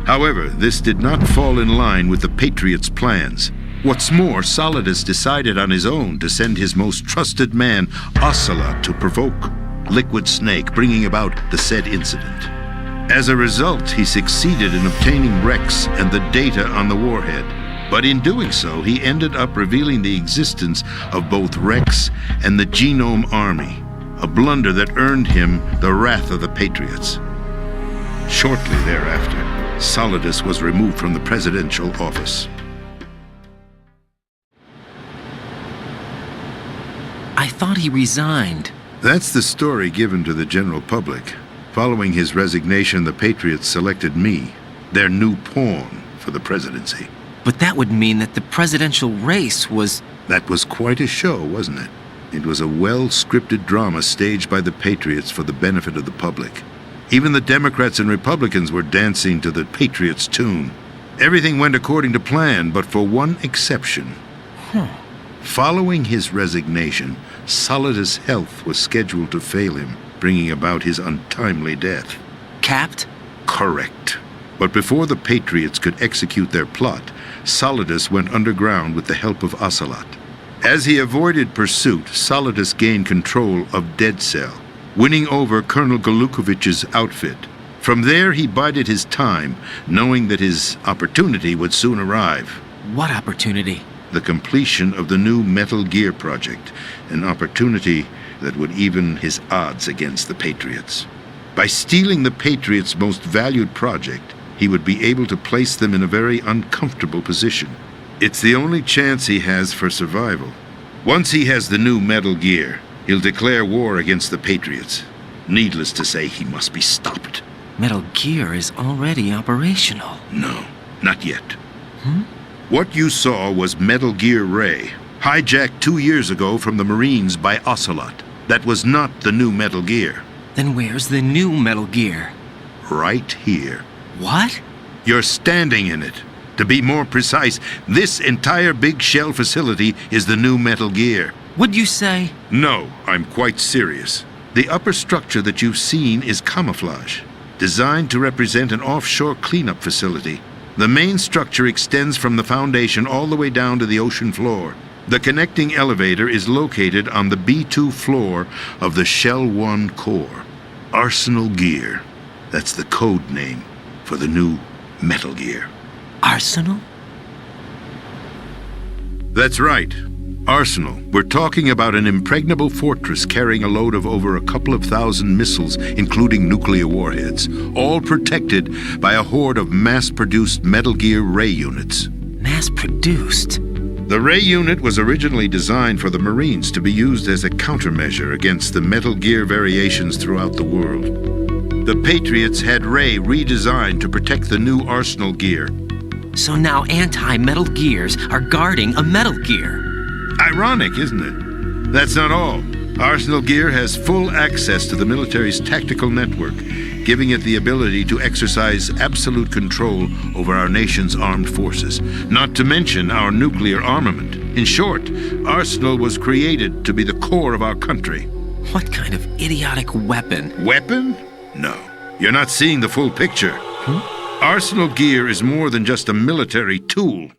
However, this did not fall in line with the Patriots' plans. What's more, Solidus decided on his own to send his most trusted man, Ocelot, to provoke Liquid Snake, bringing about the said incident. As a result, he succeeded in obtaining Rex and the data on the warhead. But in doing so, he ended up revealing the existence of both Rex and the Genome Army, a blunder that earned him the wrath of the Patriots. Shortly thereafter, Solidus was removed from the presidential office. I thought he resigned. That's the story given to the general public. Following his resignation, the Patriots selected me, their new pawn, for the presidency. But that would mean that the presidential race was... That was quite a show, wasn't it? It was a well-scripted drama staged by the Patriots for the benefit of the public. Even the Democrats and Republicans were dancing to the Patriots' tune. Everything went according to plan, but for one exception. Following his resignation, Solidus' health was scheduled to fail him, bringing about his untimely death. Capped? Correct. But before the Patriots could execute their plot, Solidus went underground with the help of Ocelot. As he avoided pursuit, Solidus gained control of Dead Cell, winning over Colonel Golukovich's outfit. From there, he bided his time, knowing that his opportunity would soon arrive. What opportunity? The completion of the new Metal Gear project, an opportunity that would even his odds against the Patriots. By stealing the Patriots' most valued project, he would be able to place them in a very uncomfortable position. It's the only chance he has for survival. Once he has the new Metal Gear, he'll declare war against the Patriots. Needless to say, he must be stopped. Metal Gear is already operational. No, not yet. What you saw was Metal Gear Ray, hijacked 2 years ago from the Marines by Ocelot. That was not the new Metal Gear. Then where's the new Metal Gear? Right here. What? You're standing in it. To be more precise, this entire big shell facility is the new Metal Gear. Would you say? No, I'm quite serious. The upper structure that you've seen is camouflage, designed to represent an offshore cleanup facility. The main structure extends from the foundation all the way down to the ocean floor. The connecting elevator is located on the B2 floor of the Shell 1 core. Arsenal Gear. That's the code name for the new Metal Gear. Arsenal? That's right. Arsenal. We're talking about an impregnable fortress carrying a load of over a couple of thousand missiles, including nuclear warheads, all protected by a horde of mass-produced Metal Gear Ray units. Mass-produced? The Ray unit was originally designed for the Marines to be used as a countermeasure against the Metal Gear variations throughout the world. The Patriots had Ray redesigned to protect the new Arsenal Gear. So now anti-Metal Gears are guarding a Metal Gear. Ironic, isn't it? That's not all. Arsenal Gear has full access to the military's tactical network, giving it the ability to exercise absolute control over our nation's armed forces, not to mention our nuclear armament. In short, Arsenal was created to be the core of our country. What kind of idiotic weapon? Weapon? No. You're not seeing the full picture. Arsenal Gear is more than just a military tool.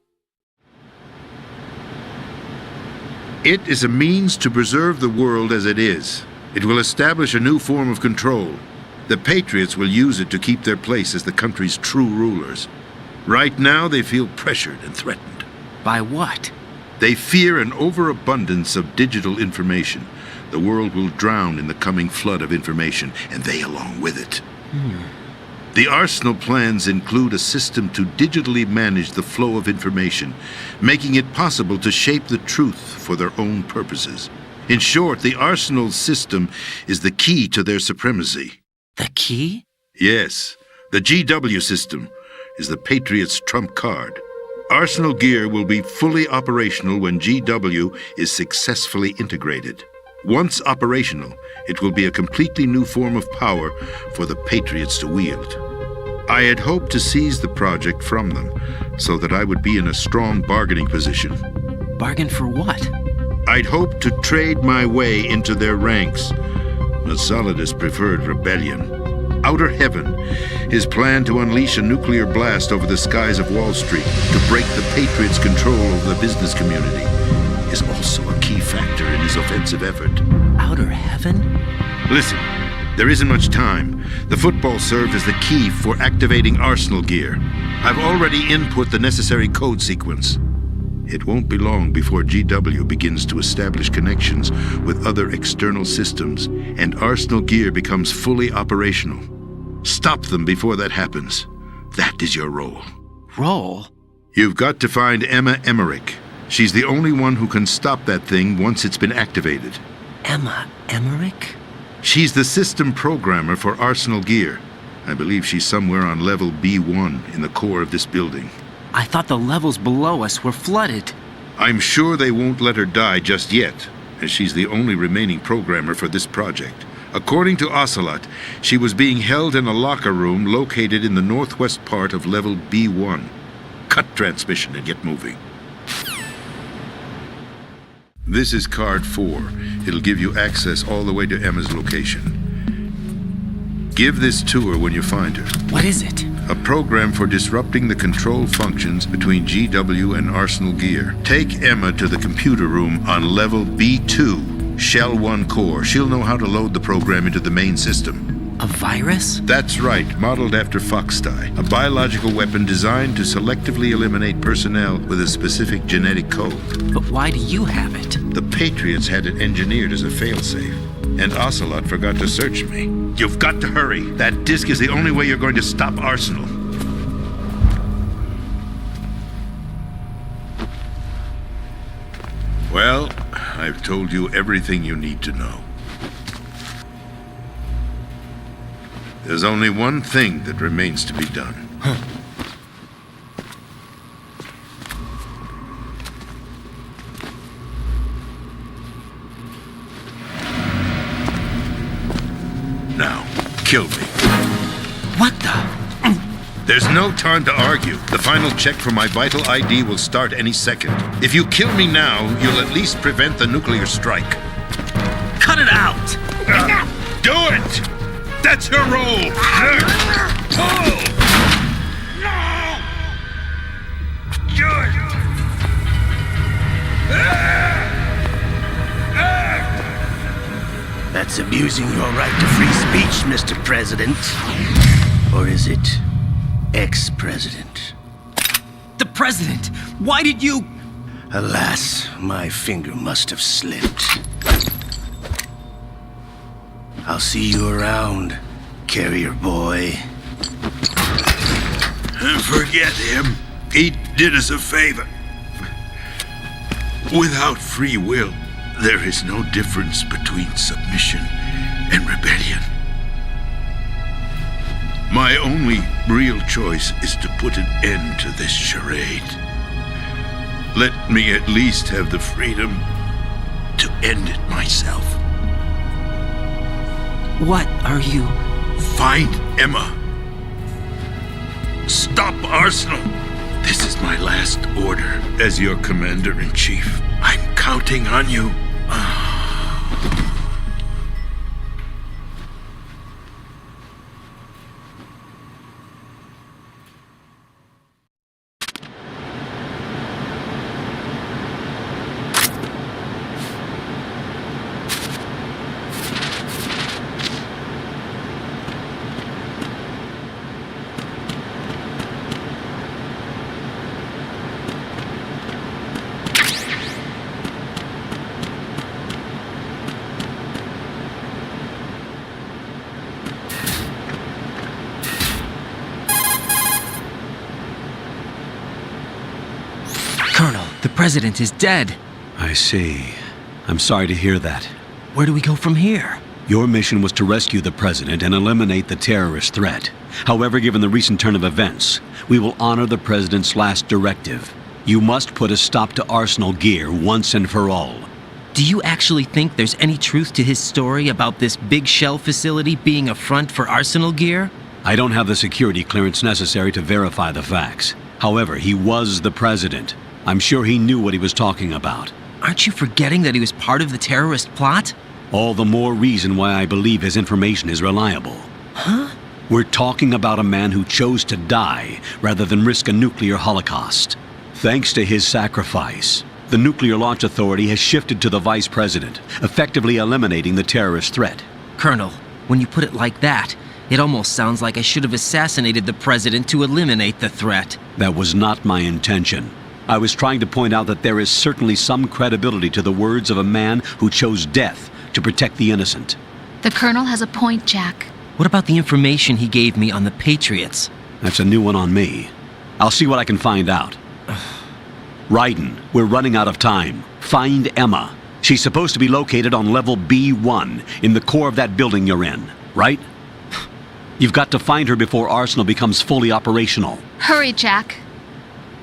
It is a means to preserve the world as it is. It will establish a new form of control. The Patriots will use it to keep their place as the country's true rulers. Right now, they feel pressured and threatened. By what? They fear an overabundance of digital information. The world will drown in the coming flood of information, and they along with it. The Arsenal plans include a system to digitally manage the flow of information, making it possible to shape the truth for their own purposes. In short, the Arsenal system is the key to their supremacy. The key? Yes, the GW system is the Patriots' trump card. Arsenal Gear will be fully operational when GW is successfully integrated. Once operational, it will be a completely new form of power for the Patriots to wield. I had hoped to seize the project from them, so that I would be in a strong bargaining position. Bargain for what? I'd hoped to trade my way into their ranks, but Solidus preferred rebellion. Outer Heaven, his plan to unleash a nuclear blast over the skies of Wall Street to break the Patriots' control over the business community, is also a key factor in his offensive effort. Outer Heaven? Listen, there isn't much time. The football served as the key for activating Arsenal gear. I've already input the necessary code sequence. It won't be long before GW begins to establish connections with other external systems, and Arsenal gear becomes fully operational. Stop them before that happens. That is your role. Role? You've got to find Emma Emmerich. She's the only one who can stop that thing once it's been activated. Emma Emmerich? She's the system programmer for Arsenal gear. I believe she's somewhere on level B1 in the core of this building. I thought the levels below us were flooded. I'm sure they won't let her die just yet, as she's the only remaining programmer for this project. According to Ocelot, she was being held in a locker room located in the northwest part of level B1. Cut transmission and get moving. This is card 4. It'll give you access all the way to Emma's location. Give this to her when you find her. What is it? A program for disrupting the control functions between GW and Arsenal gear. Take Emma to the computer room on level B2, Shell 1 core. She'll know how to load the program into the main system. A virus? That's right, modeled after Foxdie, a biological weapon designed to selectively eliminate personnel with a specific genetic code. But why do you have it? The Patriots had it engineered as a failsafe, and Ocelot forgot to search me. You've got to hurry. That disk is the only way you're going to stop Arsenal. Well, I've told you everything you need to know. There's only one thing that remains to be done. Now, kill me. What the? There's no time to argue. The final check for my vital ID will start any second. If you kill me now, you'll at least prevent the nuclear strike. Cut it out! Do it! That's her role! Pull! No! Good! That's abusing your right to free speech, Mr. President. Or is it ex-president? The president! Why did you... Alas, my finger must have slipped. I'll see you around, carrier boy. Forget him. He did us a favor. Without free will, there is no difference between submission and rebellion. My only real choice is to put an end to this charade. Let me at least have the freedom to end it myself. What are you... Find Emma. Stop Arsenal. This is my last order as your commander-in-chief. I'm counting on you. Colonel, the president is dead. I see. I'm sorry to hear that. Where do we go from here? Your mission was to rescue the president and eliminate the terrorist threat. However, given the recent turn of events, we will honor the president's last directive. You must put a stop to Arsenal gear once and for all. Do you actually think there's any truth to his story about this big shell facility being a front for Arsenal gear? I don't have the security clearance necessary to verify the facts. However, he was the president. I'm sure he knew what he was talking about. Aren't you forgetting that he was part of the terrorist plot? All the more reason why I believe his information is reliable. Huh? We're talking about a man who chose to die rather than risk a nuclear holocaust. Thanks to his sacrifice, the Nuclear Launch Authority has shifted to the vice president, effectively eliminating the terrorist threat. Colonel, when you put it like that, it almost sounds like I should have assassinated the president to eliminate the threat. That was not my intention. I was trying to point out that there is certainly some credibility to the words of a man who chose death to protect the innocent. The Colonel has a point, Jack. What about the information he gave me on the Patriots? That's a new one on me. I'll see what I can find out. Ryden, we're running out of time. Find Emma. She's supposed to be located on level B1 in the core of that building you're in, right? You've got to find her before Arsenal becomes fully operational. Hurry, Jack.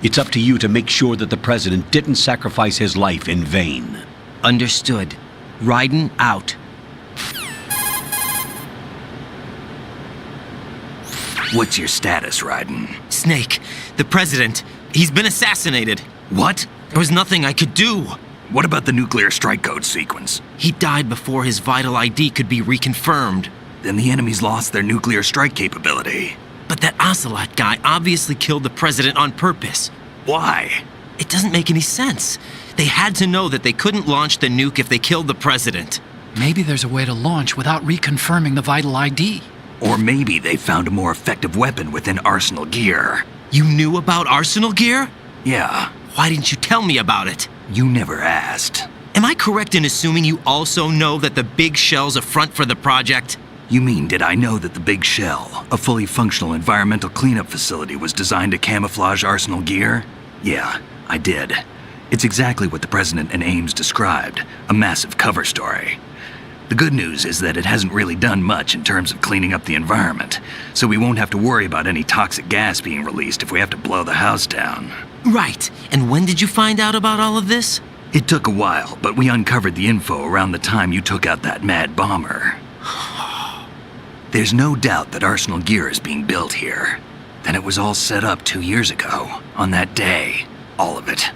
It's up to you to make sure that the president didn't sacrifice his life in vain. Understood. Ryden out. What's your status, Ryden? Snake, the president, he's been assassinated. What? There was nothing I could do. What about the nuclear strike code sequence? He died before his vital ID could be reconfirmed. Then the enemy's lost their nuclear strike capability. But that Ocelot guy obviously killed the president on purpose. Why? It doesn't make any sense. They had to know that they couldn't launch the nuke if they killed the president. Maybe there's a way to launch without reconfirming the vital ID. Or maybe they found a more effective weapon within Arsenal gear. You knew about Arsenal gear? Yeah, Why didn't you tell me about it? you never asked. Am I correct in assuming you also know that the big shell's a front for the project? You mean, did I know that the Big Shell, a fully functional environmental cleanup facility, was designed to camouflage Arsenal gear? Yeah, I did. It's exactly what the President and Ames described, a massive cover story. The good news is that it hasn't really done much in terms of cleaning up the environment, so we won't have to worry about any toxic gas being released if we have to blow the house down. Right. And when did you find out about all of this? It took a while, but we uncovered the info around the time you took out that mad bomber. There's no doubt that Arsenal gear is being built here. Then it was all set up 2 years ago, on that day. All of it.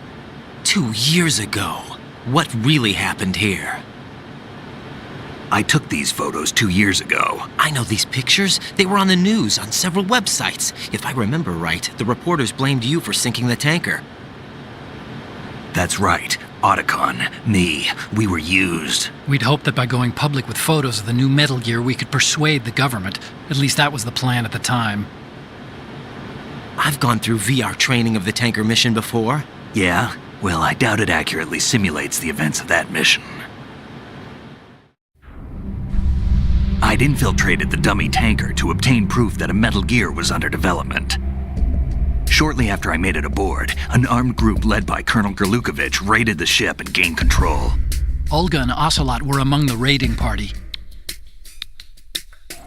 2 years ago. What really happened here? I took these photos 2 years ago. I know these pictures. They were on the news, on several websites. If I remember right, the reporters blamed you for sinking the tanker. That's right. Otacon, me, we were used. We'd hoped that by going public with photos of the new Metal Gear, we could persuade the government. At least that was the plan at the time. I've gone through VR training of the tanker mission before. Yeah? Well, I doubt it accurately simulates the events of that mission. I'd infiltrated the dummy tanker to obtain proof that a Metal Gear was under development. Shortly after I made it aboard, an armed group led by Colonel Gerlukovich raided the ship and gained control. Olga and Ocelot were among the raiding party.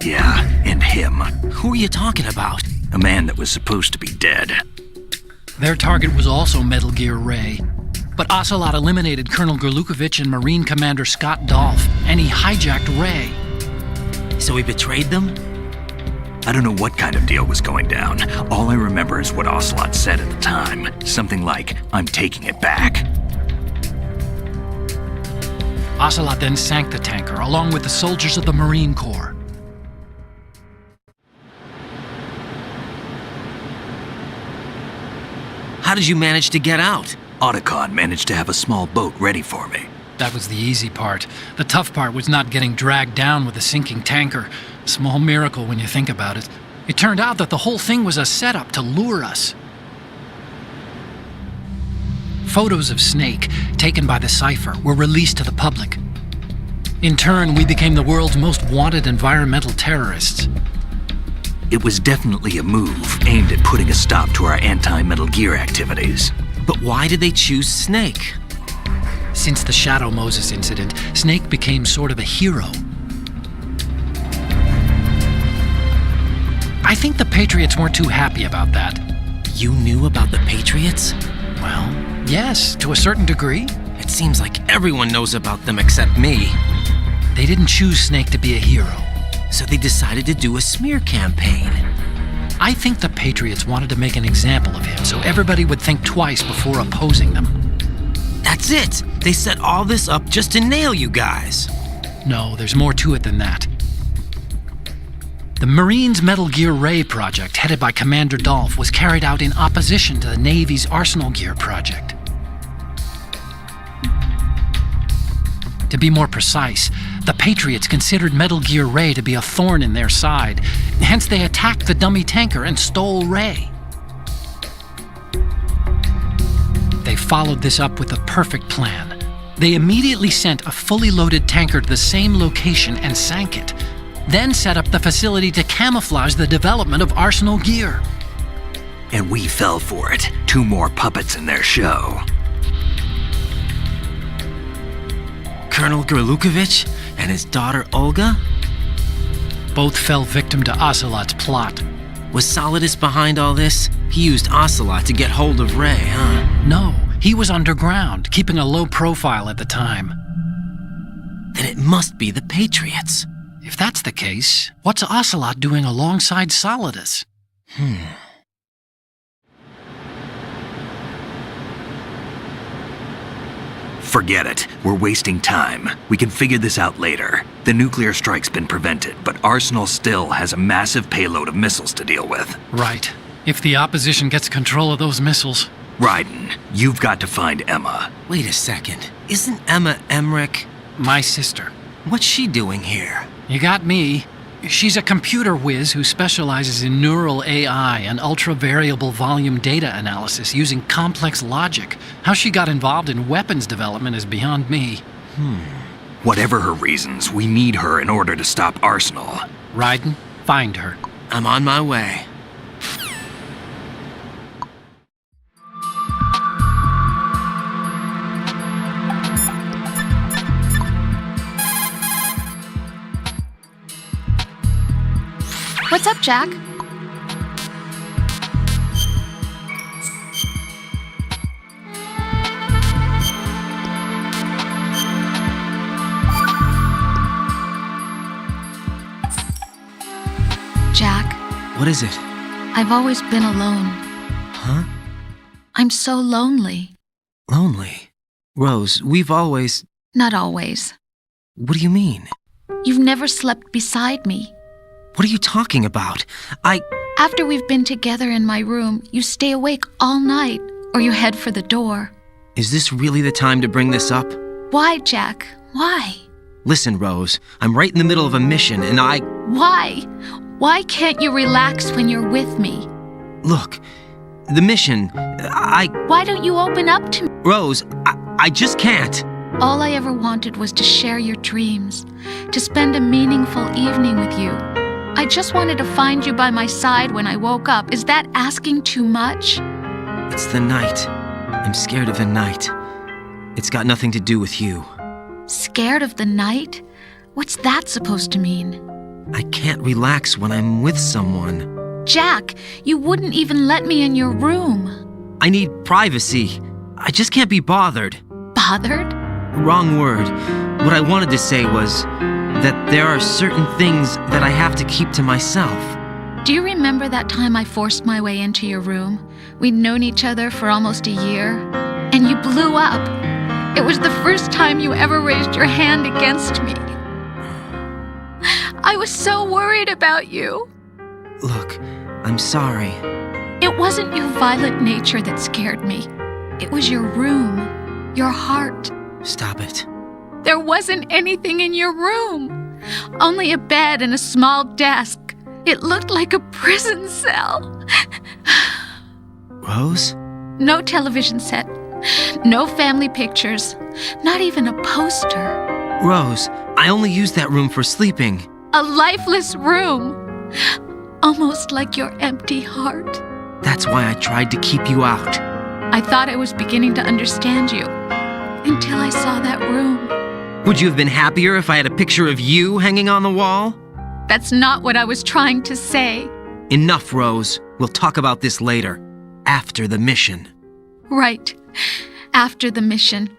Yeah, and him. Who are you talking about? A man that was supposed to be dead. Their target was also Metal Gear Ray. But Ocelot eliminated Colonel Gerlukovich and Marine Commander Scott Dolph, and he hijacked Ray. So he betrayed them? I don't know what kind of deal was going down. All I remember is what Ocelot said at the time. Something like, "I'm taking it back." Ocelot then sank the tanker, along with the soldiers of the Marine Corps. How did you manage to get out? Otacon managed to have a small boat ready for me. That was the easy part. The tough part was not getting dragged down with a sinking tanker. Small miracle when you think about it. It turned out that the whole thing was a setup to lure us. Photos of Snake, taken by the Cypher, were released to the public. In turn, we became the world's most wanted environmental terrorists. It was definitely a move aimed at putting a stop to our anti-Metal Gear activities. But why did they choose Snake? Since the Shadow Moses incident, Snake became sort of a hero. I think the Patriots weren't too happy about that. You knew about the Patriots? Well, yes, to a certain degree. It seems like everyone knows about them except me. They didn't choose Snake to be a hero. So they decided to do a smear campaign. I think the Patriots wanted to make an example of him so everybody would think twice before opposing them. That's it. They set all this up just to nail you guys. No, there's more to it than that. The Marines' Metal Gear Ray project, headed by Commander Dolph, was carried out in opposition to the Navy's Arsenal Gear project. To be more precise, the Patriots considered Metal Gear Ray to be a thorn in their side. Hence, they attacked the dummy tanker and stole Ray. They followed this up with a perfect plan. They immediately sent a fully loaded tanker to the same location and sank it, then set up the facility to camouflage the development of Arsenal Gear. And we fell for it. 2 more puppets in their show. Colonel Gerlukovich and his daughter Olga? Both fell victim to Ocelot's plot. Was Solidus behind all this? He used Ocelot to get hold of Ray, huh? No, he was underground, keeping a low profile at the time. Then it must be the Patriots. If that's the case, what's Ocelot doing alongside Solidus? Forget it. We're wasting time. We can figure this out later. The nuclear strike's been prevented, but Arsenal still has a massive payload of missiles to deal with. Right. If the opposition gets control of those missiles. Raiden, you've got to find Emma. Wait a second. Isn't Emma Emmerich? My sister. What's she doing here? You got me. She's a computer whiz who specializes in neural AI and ultra-variable volume data analysis using complex logic. How she got involved in weapons development is beyond me. Whatever her reasons, we need her in order to stop Arsenal. Raiden, find her. I'm on my way. What's up, Jack? Jack, What is it? I've always been alone. Huh? I'm so lonely. Lonely. Rose, we've always... Not always. What do you mean? You've never slept beside me. What are you talking about? After we've been together in my room, you stay awake all night, or you head for the door. Is this really the time to bring this up? Why, Jack? Why? Listen, Rose, I'm right in the middle of a mission and Why? Why can't you relax when you're with me? Look, the mission, Why don't you open up to me? Rose, I just can't. All I ever wanted was to share your dreams, to spend a meaningful evening with you. I just wanted to find you by my side when I woke up. Is that asking too much? It's the night. I'm scared of the night. It's got nothing to do with you. Scared of the night? What's that supposed to mean? I can't relax when I'm with someone. Jack, you wouldn't even let me in your room. I need privacy. I just can't be bothered. Bothered? Wrong word. What I wanted to say was that there are certain things that I have to keep to myself. Do you remember that time I forced my way into your room? We'd known each other for almost a year, and you blew up. It was the first time you ever raised your hand against me. I was so worried about you. Look, I'm sorry. It wasn't your violent nature that scared me. It was your room, your heart. Stop it. There wasn't anything in your room. Only a bed and a small desk. It looked like a prison cell. Rose? No television set. No family pictures. Not even a poster. Rose, I only use that room for sleeping. A lifeless room. Almost like your empty heart. That's why I tried to keep you out. I thought I was beginning to understand you. Until I saw that room. Would you have been happier if I had a picture of you hanging on the wall? That's not what I was trying to say. Enough, Rose. We'll talk about this later. After the mission. Right. After the mission.